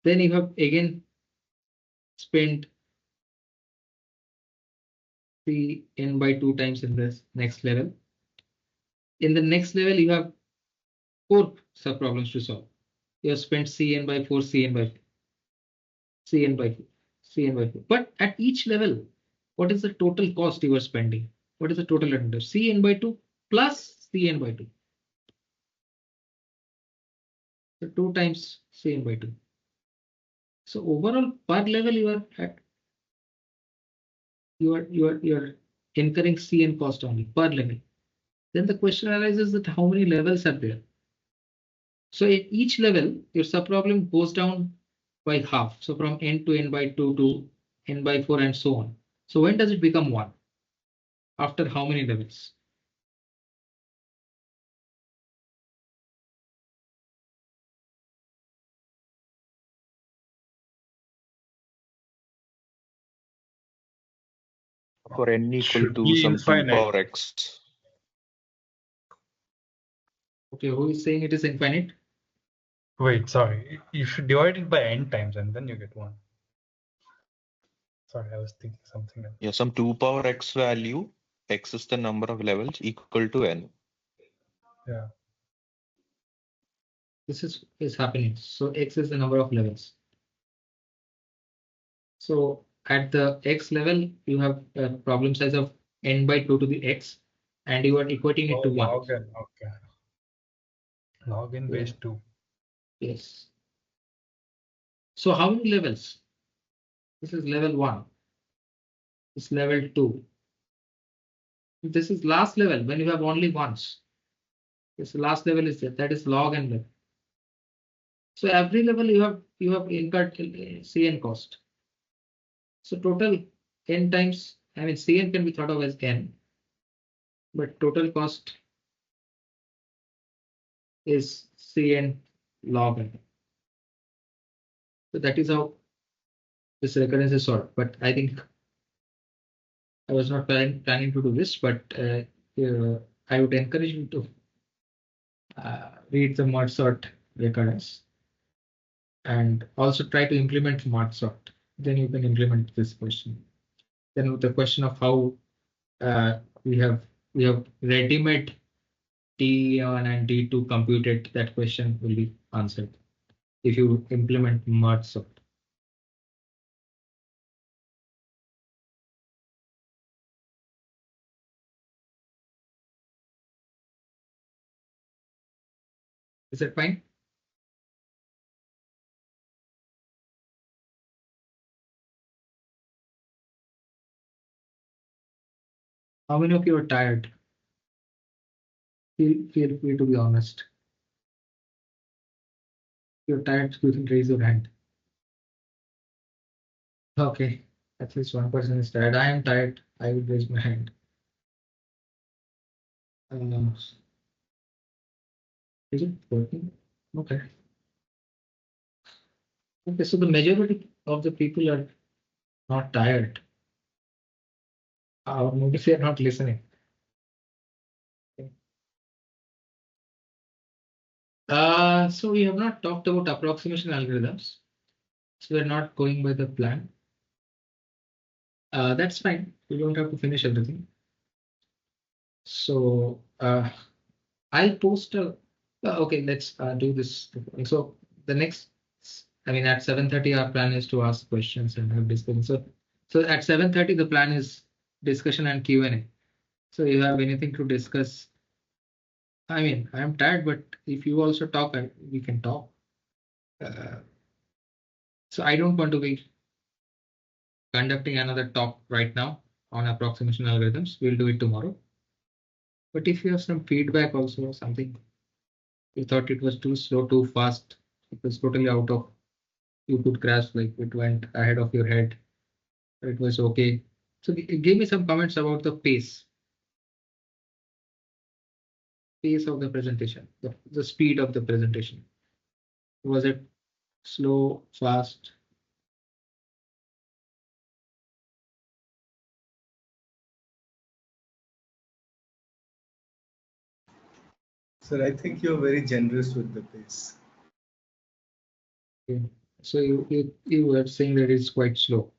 Then you have again spent Cn by 2 times in this next level. In the next level, you have 4 subproblems to solve. You have spent Cn by 4, Cn by 4, Cn by 4, Cn by 4. But at each level, what is the total cost you are spending? What is the total under Cn by 2 plus Cn by 2? So 2 times Cn by 2. So overall per level you are at you are incurring Cn cost only per level. Then the question arises that how many levels are there? So at each level, your subproblem goes down by half. So from n to n by 2 to n by 4 and so on. So when does it become 1? After how many levels? For n equal Should to be some 2 infinite. power x. Okay, who is saying it is infinite? Wait, sorry. You should divide it by n times and then you get 1. Sorry, I was thinking something else. Yeah, some 2 power x value, x is the number of levels equal to n. Yeah. This is happening. So x is the number of levels. So at the x level, you have a problem size of n by 2 to the x, and you are equating it to 1. Log n, okay. Log n base 2. Yes. So how many levels? This is level 1. This is level 2. This is last level when you have only once. This last level is that is log n level. So every level you have incurred Cn cost. So total n times, I mean Cn can be thought of as n, but total cost is Cn log n. So that is how this recurrence is solved. But I think I was not planning to do this, but I would encourage you to read the mod sort recurrence and also try to implement mod sort. Then you can implement this question. Then with the question of how we have ready-made D1 and D2 computed, that question will be answered if you implement mod sort. Is that fine? How many of you are tired? Feel free to be honest. If you're tired, you can raise your hand. Okay, at least one person is tired. I am tired. I will raise my hand. Is it working? Okay. Okay, so the majority of the people are not tired. Or maybe they are not listening. So we have not talked about approximation algorithms. So we're not going by the plan. That's fine. We don't have to finish everything. So I'll post a. Okay, let's do this. So the next, I mean, at 7:30, our plan is to ask questions and have discussion. So at 7:30, the plan is discussion and Q&A. So you have anything to discuss? I mean, I'm tired, but if you also talk, we can talk. So I don't want to be conducting another talk right now on approximation algorithms. We'll do it tomorrow. But if you have some feedback also or something, you thought it was too slow, too fast, it was totally out of, you could grasp, like it went ahead of your head, it was okay. So give me some comments about the pace of the presentation, the speed of the presentation. Was it slow, fast? Sir, I think you're very generous with the pace. Okay. So you were saying that it's quite slow.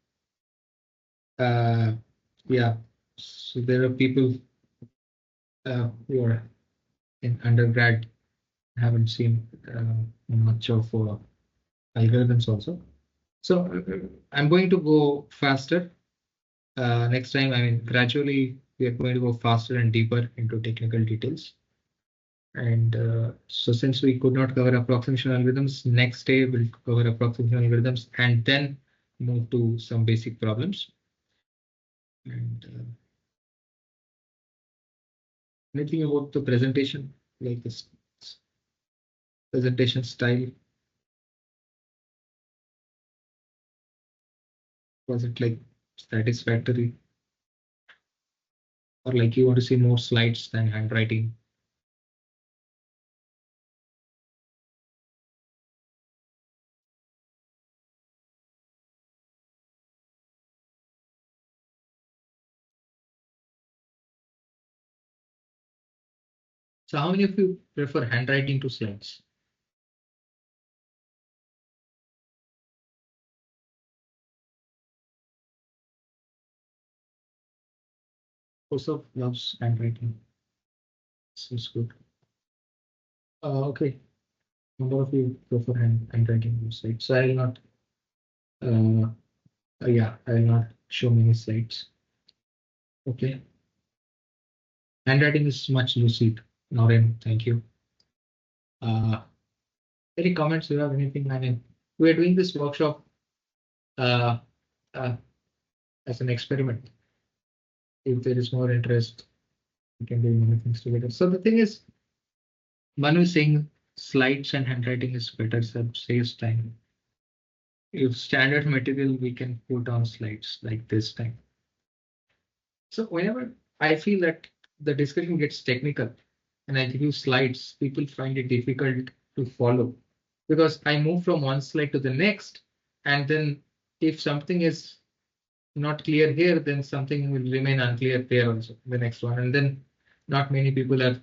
Yeah. So there are people who are in undergrad haven't seen much of algorithms also. So I'm going to go faster. Next time, I mean, gradually we are going to go faster and deeper into technical details. And so since we could not cover approximation algorithms, next day we'll cover approximation algorithms and then move to some basic problems. And anything about the presentation, like this presentation style? Was it like satisfactory? Or like you want to see more slides than handwriting? So how many of you prefer handwriting to slides? Also loves handwriting. Seems good. Okay. Number of you prefer handwriting to slides. So I will not. Yeah, I will not show many slides. Okay. Handwriting is much lucid. Noreen, thank you. Any comments? You have anything? I mean, we are doing this workshop uh, as an experiment. If there is more interest, we can do many things together. So the thing is, Manu is saying slides and handwriting is better, so saves time. If standard material, we can put on slides like this time. So whenever I feel that the discussion gets technical and I give you slides, people find it difficult to follow because I move from one slide to the next. And then if something is not clear here, then something will remain unclear there also, the next one. And then not many people are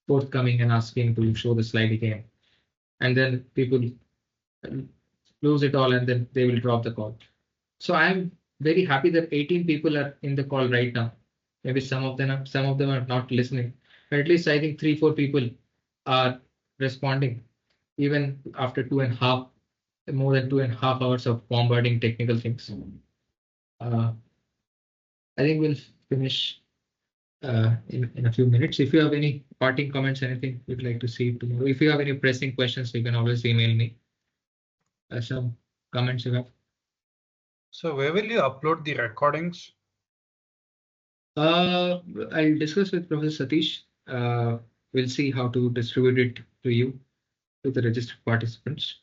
forthcoming and asking to show the slide again. And then people lose it all and then they will drop the call. So I'm very happy that 18 people are in the call right now. Maybe some of them are not listening, but at least I think 3-4 people are responding, even after more than 2.5 hours of bombarding technical things. I think we'll finish in a few minutes. If you have any parting comments, anything you'd like to see tomorrow, if you have any pressing questions, you can always email me. Some comments you have. So where will you upload the recordings? I'll discuss with Professor Satish. We'll see how to distribute it to you, to the registered participants.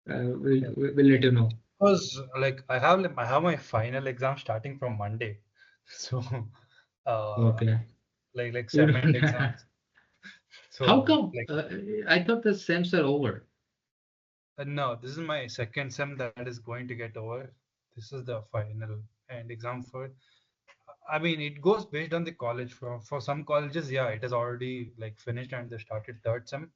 We'll let you know. Because like I have my final exam starting from Monday, so Okay. like You sem and don't- exams. How So come? like I thought the sems are over. no, this is my second sem that is going to get over. This is the final and exam for. I mean, it goes based on the college. For some colleges, yeah, it is already like finished and they started third sem.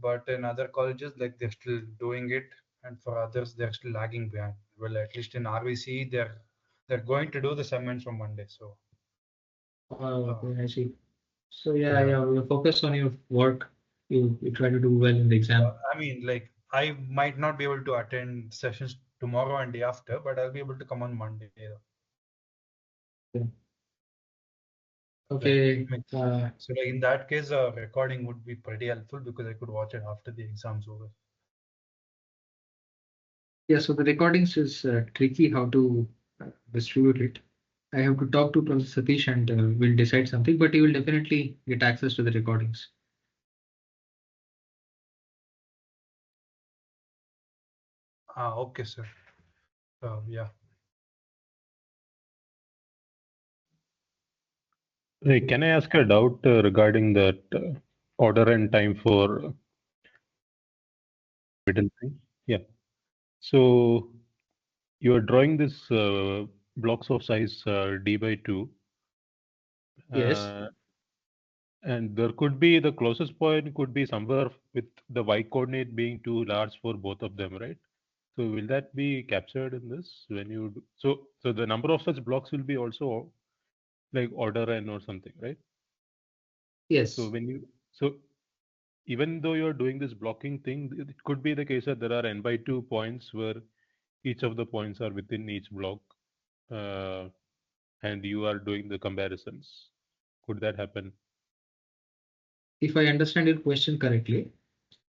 But in other colleges, like they're still doing it, and for others, they're still lagging behind. Well, at least in RVC, they're going to do the assignments from Monday. So Okay, I see. So yeah, yeah, you focus on your work. You try to do well in the exam. I mean, like I might not be able to attend sessions tomorrow and day after, but I'll be able to come on Monday. Okay. Like, Okay. so like in that case, a recording would be pretty helpful because I could watch it after the exam's over. Yeah, so the recordings is tricky how to distribute it. I have to talk to Professor Satish and we'll decide something, but you will definitely get access to the recordings. Okay, sir. Yeah. Hey, can I ask a doubt regarding that order and time for middle thing? Yeah. So you are drawing this blocks of size d by 2. Yes. And there could be the closest point could be somewhere with the y coordinate being too large for both of them, right? So will that be captured in this when you do, so the number of such blocks will be also like order n or something, right? Yes. So even though you're doing this blocking thing, it could be the case that there are n by 2 points where each of the points are within each block, uh, and you are doing the comparisons. Could that happen? If I understand your question correctly,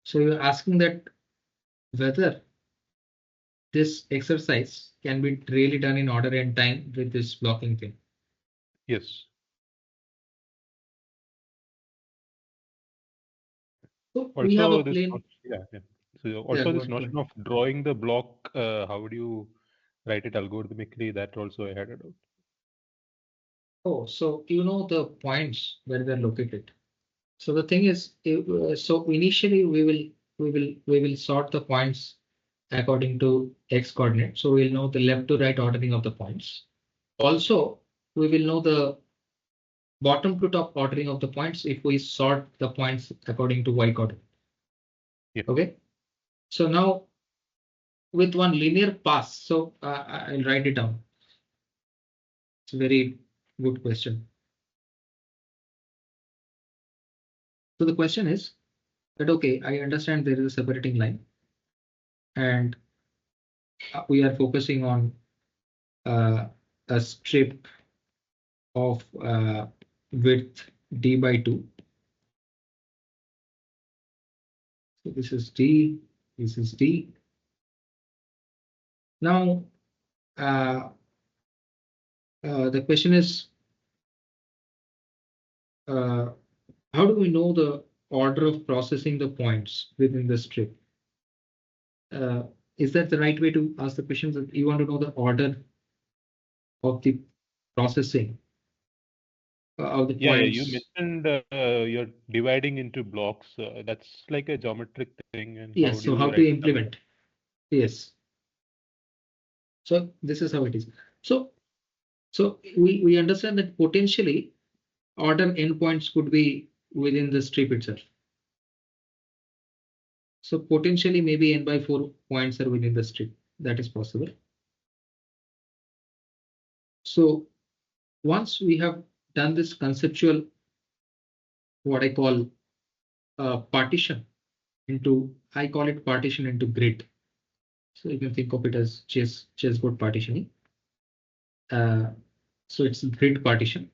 so you're asking that whether this exercise can be really done in order and time with this blocking thing. Yes. So we have a Also, this plain. yeah, yeah. So Yeah, also go this on, go notion on. of drawing the block, how would you write it algorithmically? That also I had a doubt. Oh, so you know the points where they're located. So the thing is, so initially we will sort the points according to x coordinate. So we'll know the left to right ordering of the points. Also, we will know the bottom to top ordering of the points if we sort the points according to y coordinate. Yeah. Okay. So now with one linear pass, so I'll write it down. It's a very good question. So the question is that, okay, I understand there is a separating line and we are focusing on a strip of width d by 2. So this is d, this is d. Now the question is, how do we know the order of processing the points within the strip? Is that the right way to ask the question? That you want to know the order of the processing of the Yeah, you points? mentioned you're dividing into blocks. That's like a geometric thing, and how Yes. do So how you to write it down? implement? Yes. So this is how it is. So we understand that potentially order endpoints could be within the strip itself. So potentially maybe n by 4 points are within the strip. That is possible. So once we have done this conceptual, what I call partition into, I call it partition into grid. So you can think of it as chessboard partitioning. So it's grid partition.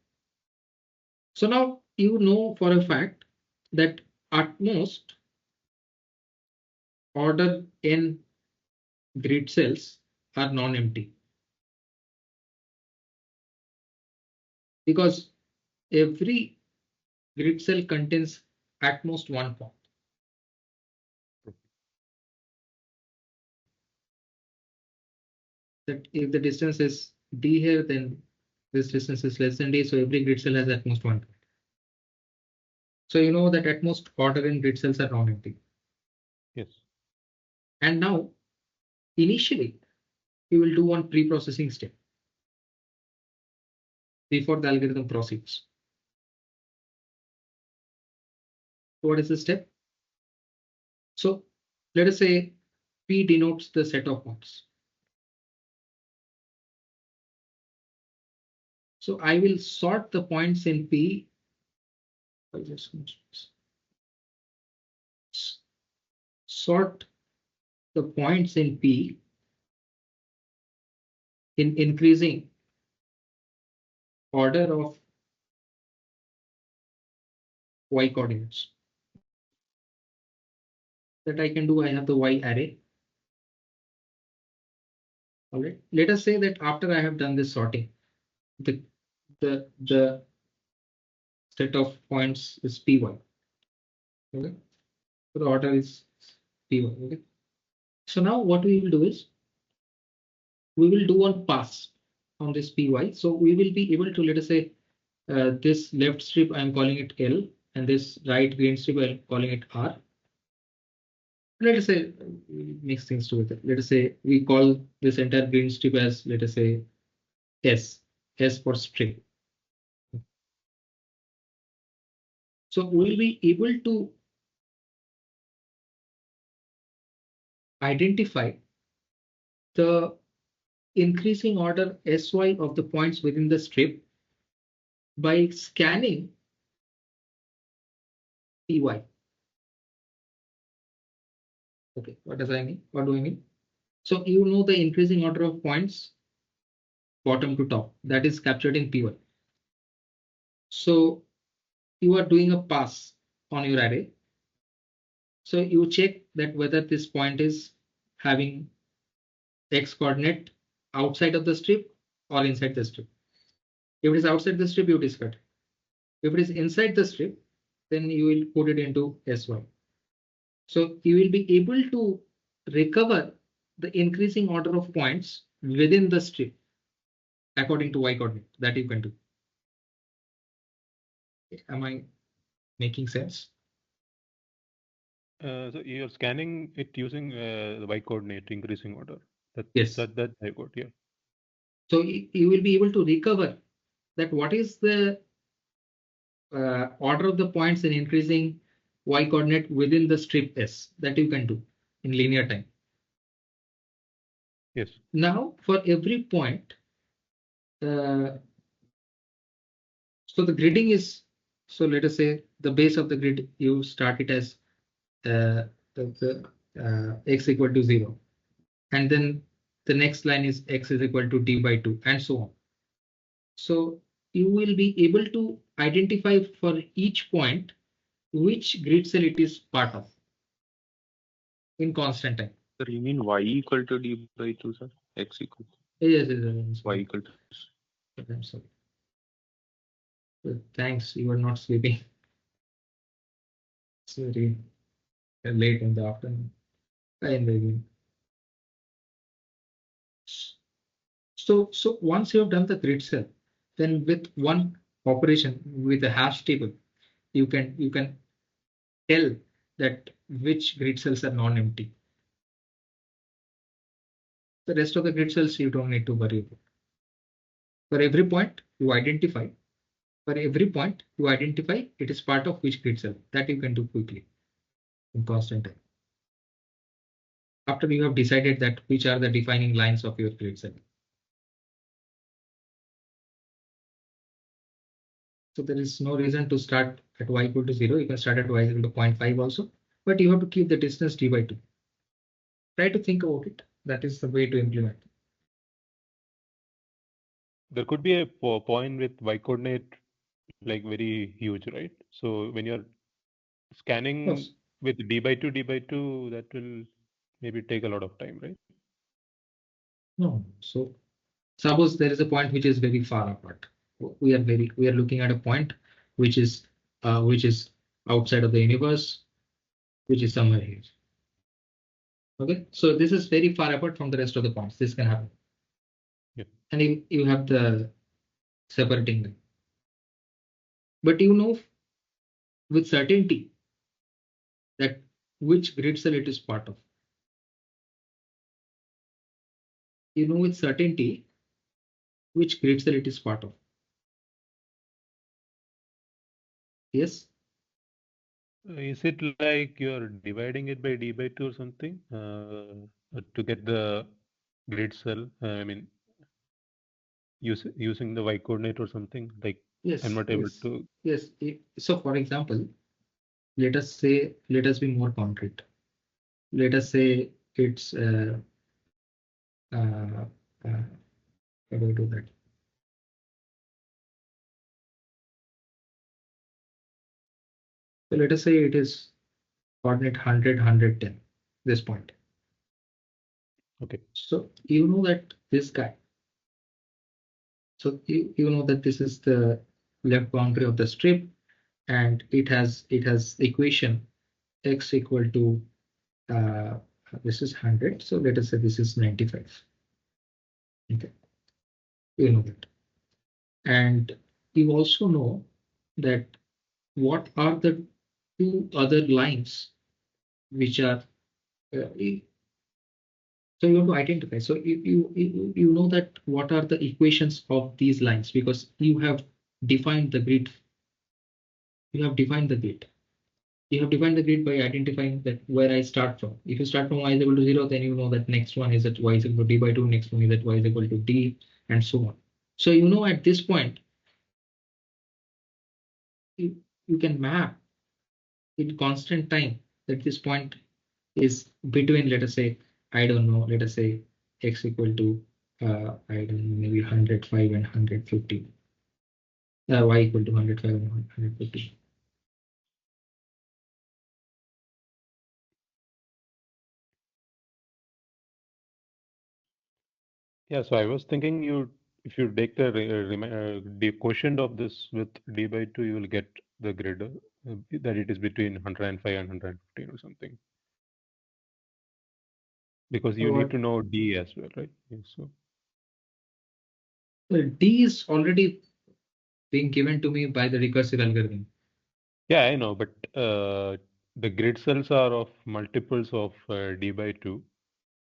So now you know for a fact that at most order n grid cells are non-empty because every grid cell contains at most one point. That if the distance is d here, then this distance is less than d. So every grid cell has at most one point. So you know that at most order n grid cells are non-empty. Yes. And now initially you will do one pre-processing step before the algorithm proceeds. What is the step? So let us say P denotes the set of points. So I will sort the points in P. Sort the points in P in increasing order of y coordinates. That I can do, I have the y array. All right. Let us say that after I have done this sorting, the set of points is py. Okay. So the order is py. Okay. So now what we will do is we will do one pass on this py. So we will be able to, let us say, this left strip I'm calling it L, and this right green strip I'm calling it R. Let us say mix things together. Let us say we call this entire green strip as, let us say, S for string. So we'll be able to identify the increasing order SY of the points within the strip by scanning PY. Okay, what does I mean? What do I mean? So you know the increasing order of points bottom to top that is captured in PY. So you are doing a pass on your array. So you check that whether this point is having X coordinate outside of the strip or inside the strip. If it is outside the strip, you discard. If it is inside the strip, then you will put it into SY. So you will be able to recover the increasing order of points within the strip according to Y coordinate that you can do. Am I making sense? So you're scanning it using the Y coordinate increasing order. Yes. That I got, yeah. So you will be able to recover that what is the order of the points in increasing Y coordinate within the strip S that you can do in linear time. Yes. Now for every point, so the gridding is, so let us say the base of the grid, you start it as x equal to 0. And then the next line is x is equal to d by 2 and so on. So you will be able to identify for each point which grid cell it is part of in constant time. Sir, you mean y equal to d by 2, sir? X equal Yes, y equal to. I'm sorry. Thanks, you are not sleeping. It's very late in the afternoon. In the evening. So once you have done the grid cell, then with one operation with a hash table, you can tell that which grid cells are non-empty. The rest of the grid cells you don't need to worry about. For every point you identify, it is part of which grid cell. That you can do quickly in constant time. After you have decided that which are the defining lines of your grid cell. So there is no reason to start at y equal to 0. You can start at y equal to 0.5 also, but you have to keep the distance d by 2. Try to think about it. That is the way to implement. There could be a point with Y coordinate like very huge, right? So when you're scanning Yes. with d by 2, that will maybe take a lot of time, right? No. So suppose there is a point which is very far apart. We are looking at a point which is outside of the universe, which is somewhere here. Okay, so this is very far apart from the rest of the points. This can happen. Yeah. And you have the separating line. But you know with certainty that which grid cell it is part of. You know with certainty which grid cell it is part of. Yes. Is it like you're dividing it by d by 2 or something to get the grid cell? I mean, using the Y coordinate or something like. Yes. I'm not able to. Yes. So for example, let us be more concrete. Let us say it's how do I do that? So let us say it is coordinate 100, 110, this point. Okay. So you know that this guy. So you know that this is the left boundary of the strip, and it has equation x equal to this is 100. So let us say this is 95. Okay, you know that, and you also know that what are the two other lines which are so you have to identify. So you know that what are the equations of these lines because you have defined the grid You have defined the grid. You have defined the grid by identifying that where I start from. If you start from y is equal to 0, then you know that next one is at y is equal to d by 2, next one is at y is equal to d, and so on. So you know at this point, you can map in constant time that this point is between, let us say, I don't know, let us say x equal to, I don't know, maybe 105 and 150. Y equal to 105 and 150. Yeah, so I was thinking if you take the quotient of this with d by 2, you will get the grid that it is between 105 and 115 or something. Because you need to know d as well, right? Yeah, so D is already being given to me by the recursive algorithm. yeah, I know, but the grid cells are of multiples of d by 2.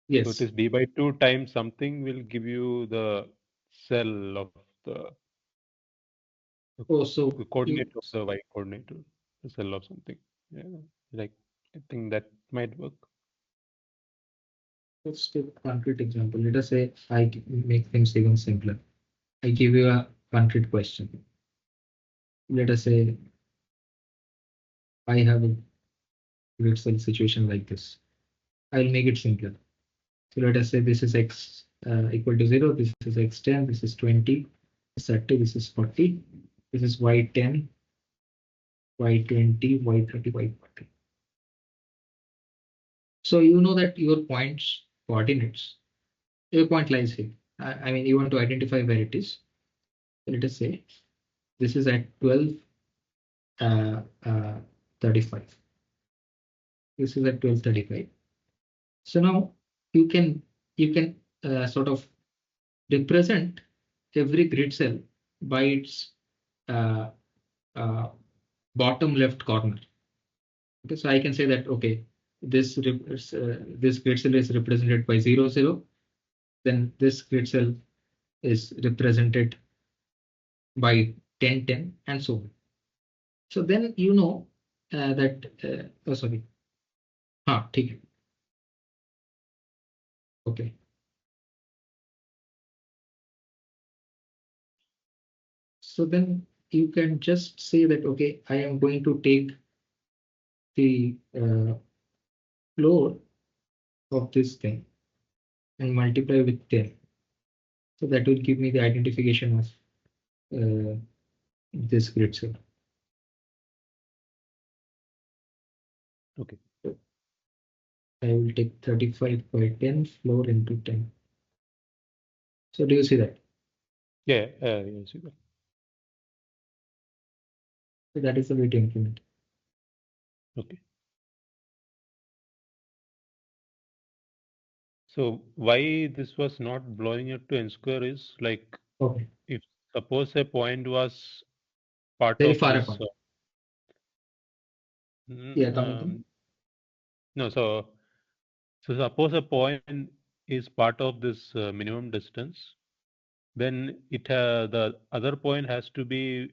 Yes. So it is d by 2 times something will give you the cell of the coordinate of the y coordinate, the cell of something. Yeah, like I think that might work. Let's take a concrete example. Let us say I make things even simpler. I give you a concrete question. Let us say I have a grid cell situation like this. I'll make it simpler. So let us say this is x equal to 0, this is x10, this is 20, this is 30, this is 40, this is y10, y20, y30, y40. So you know that your points coordinates, your point lies here. I mean, you want to identify where it is. Let us say this is at 12, 35. This is at 12:35. So now you can sort of represent every grid cell by its uh, bottom left corner. Okay, so I can say that okay, this grid cell is represented by 0, 0. Then this grid cell is represented by 10, 10, and so on. So then you know that oh sorry, ठीक है. Okay. So then you can just say that okay, I am going to take the floor of this thing and multiply with 10. So that will give me the identification of this grid cell. Okay. So I will take 35 by 10 floor into 10. So do you see that? Yeah, I see that. So that is the way to implement. Okay. So why this was not blowing up to n square is like okay. If suppose a point was part Very of far this. apart. Yeah, no, so suppose a point is part of this minimum distance, then the other point has to be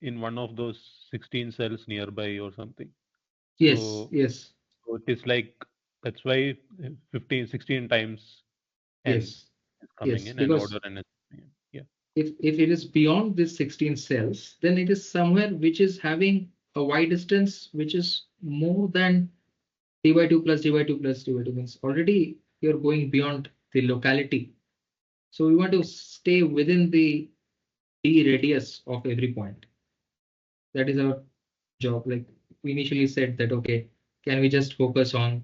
in one of those 16 cells nearby or something. Yes, so, yes. So it is like that's why 15, 16 times n Yes, is coming yes, in and because order n is coming in. Yeah. If it is beyond this 16 cells, then it is somewhere which is having a y distance which is more than d by 2 plus d by 2 plus d by 2 means already you're going beyond the locality. So we want to stay within the d radius of every point. That is our job. Like we initially said that, okay, can we just focus on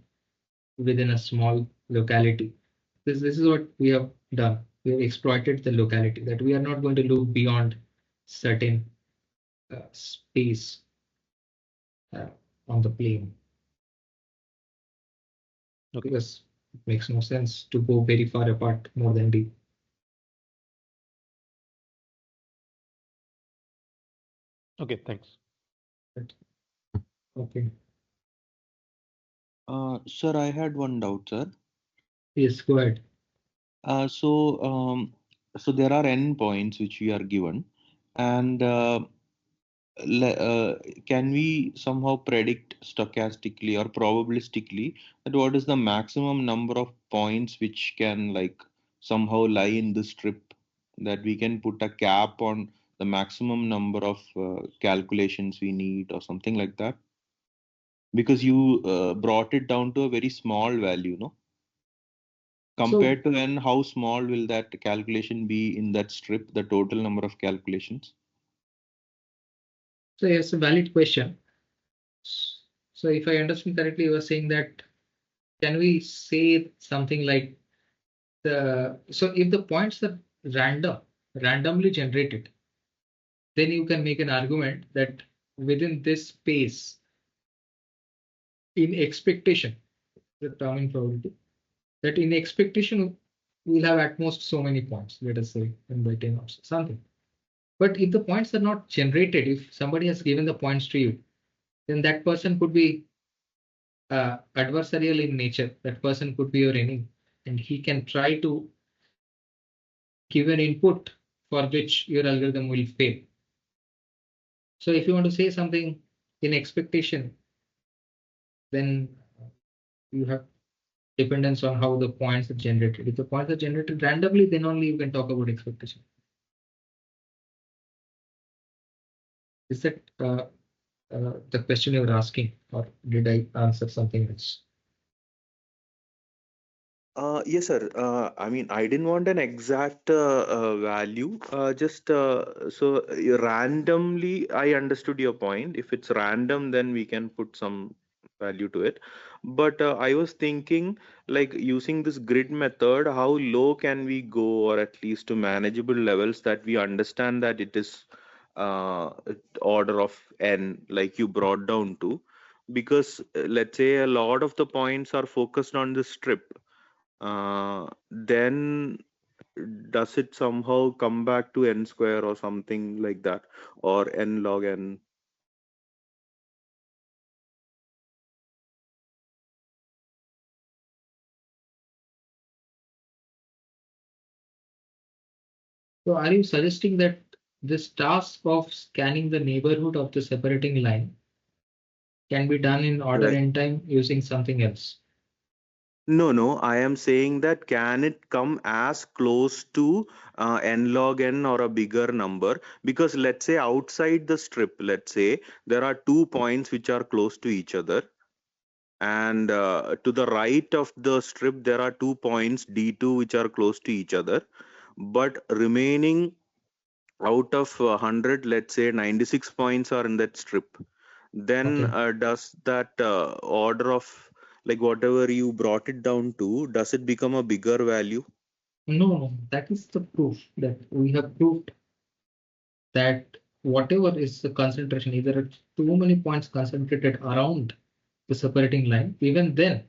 within a small locality? This is what we have done. We have exploited the locality, that we are not going to look beyond certain space on the plane. Okay. Because it makes no sense to go very far apart more than d. Okay, thanks. Okay. Sir, I had one doubt, sir. Yes, go ahead. So there are n points which we are given, and can we somehow predict stochastically or probabilistically that what is the maximum number of points which can like somehow lie in the strip, that we can put a cap on the maximum number of calculations we need or something like that? Because you brought it down to a very small value, no? Compared to n, how small will that calculation be in that strip, the total number of calculations? So it's a valid question. So if I understand correctly, you are saying that can we say something like so if the points are randomly generated, then you can make an argument that within this space, in expectation, the term in probability, that in expectation we'll have at most so many points, let us say n by 10 or something. But if the points are not generated, if somebody has given the points to you, then that person could be adversarial in nature. That person could be your enemy, and he can try to give an input for which your algorithm will fail. So if you want to say something in expectation, then you have dependence on how the points are generated. If the points are generated randomly, then only you can talk about expectation. Is that the question you were asking, or did I answer something else? Yes, sir. I mean, I didn't want an exact value. Just so randomly, I understood your point. If it's random, then we can put some value to it. But I was thinking, like using this grid method, how low can we go, or at least to manageable levels that we understand that it is order of n, like you brought down to, because let's say a lot of the points are focused on the strip. Then does it somehow come back to n square or something like that, or n log n? So are you suggesting that this task of scanning the neighborhood of the separating line can be done in order Right. n time using something else? No, I am saying that can it come as close to n log n or a bigger number? Because let's say outside the strip, let's say there are 2 points which are close to each other, and to the right of the strip there are 2 points d2 which are close to each other, but remaining out of 100, let's say 96 points are in that strip. Then Okay. does that order of like whatever you brought it down to, does it become a bigger value? No, that is the proof that we have proved that whatever is the concentration, either too many points concentrated around the separating line, even then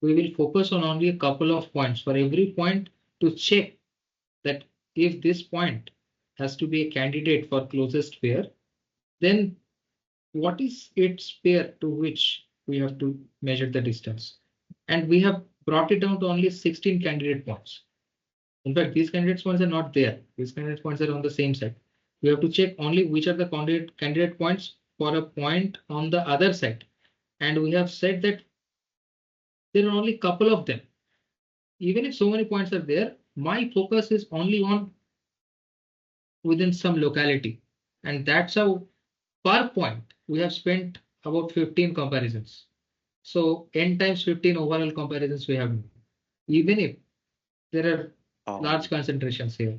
we will focus on only a couple of points for every point to check that if this point has to be a candidate for closest pair, then what is its pair to which we have to measure the distance. And we have brought it down to only 16 candidate points. In fact, these candidate points are not there. These candidate points are on the same side. We have to check only which are the candidate points for a point on the other side. And we have said that there are only a couple of them. Even if so many points are there, my focus is only on within some locality. And that's how per point we have spent about 15 comparisons. So n times 15 overall comparisons we have, even if there are large concentrations here.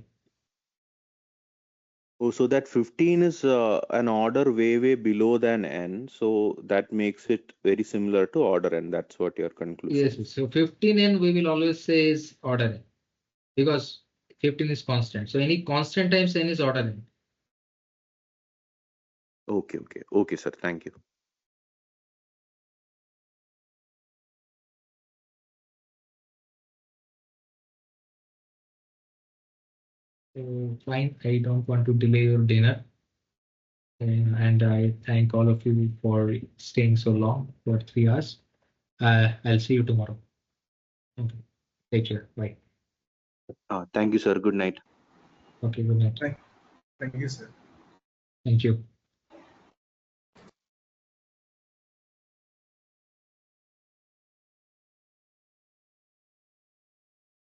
Oh, so that 15 is an order way below than n, so that makes it very similar to order n. That's what your conclusion Yes, is. so 15n we will always say is order n because 15 is constant. So any constant times n is order n. Okay, sir. Thank you. So fine, I don't want to delay your dinner. And I thank all of you for staying so long for 3 hours. I'll see you tomorrow. Okay. Take care. Bye. Thank you, sir. Good night. Okay, good night. Thank you, sir. Thank you.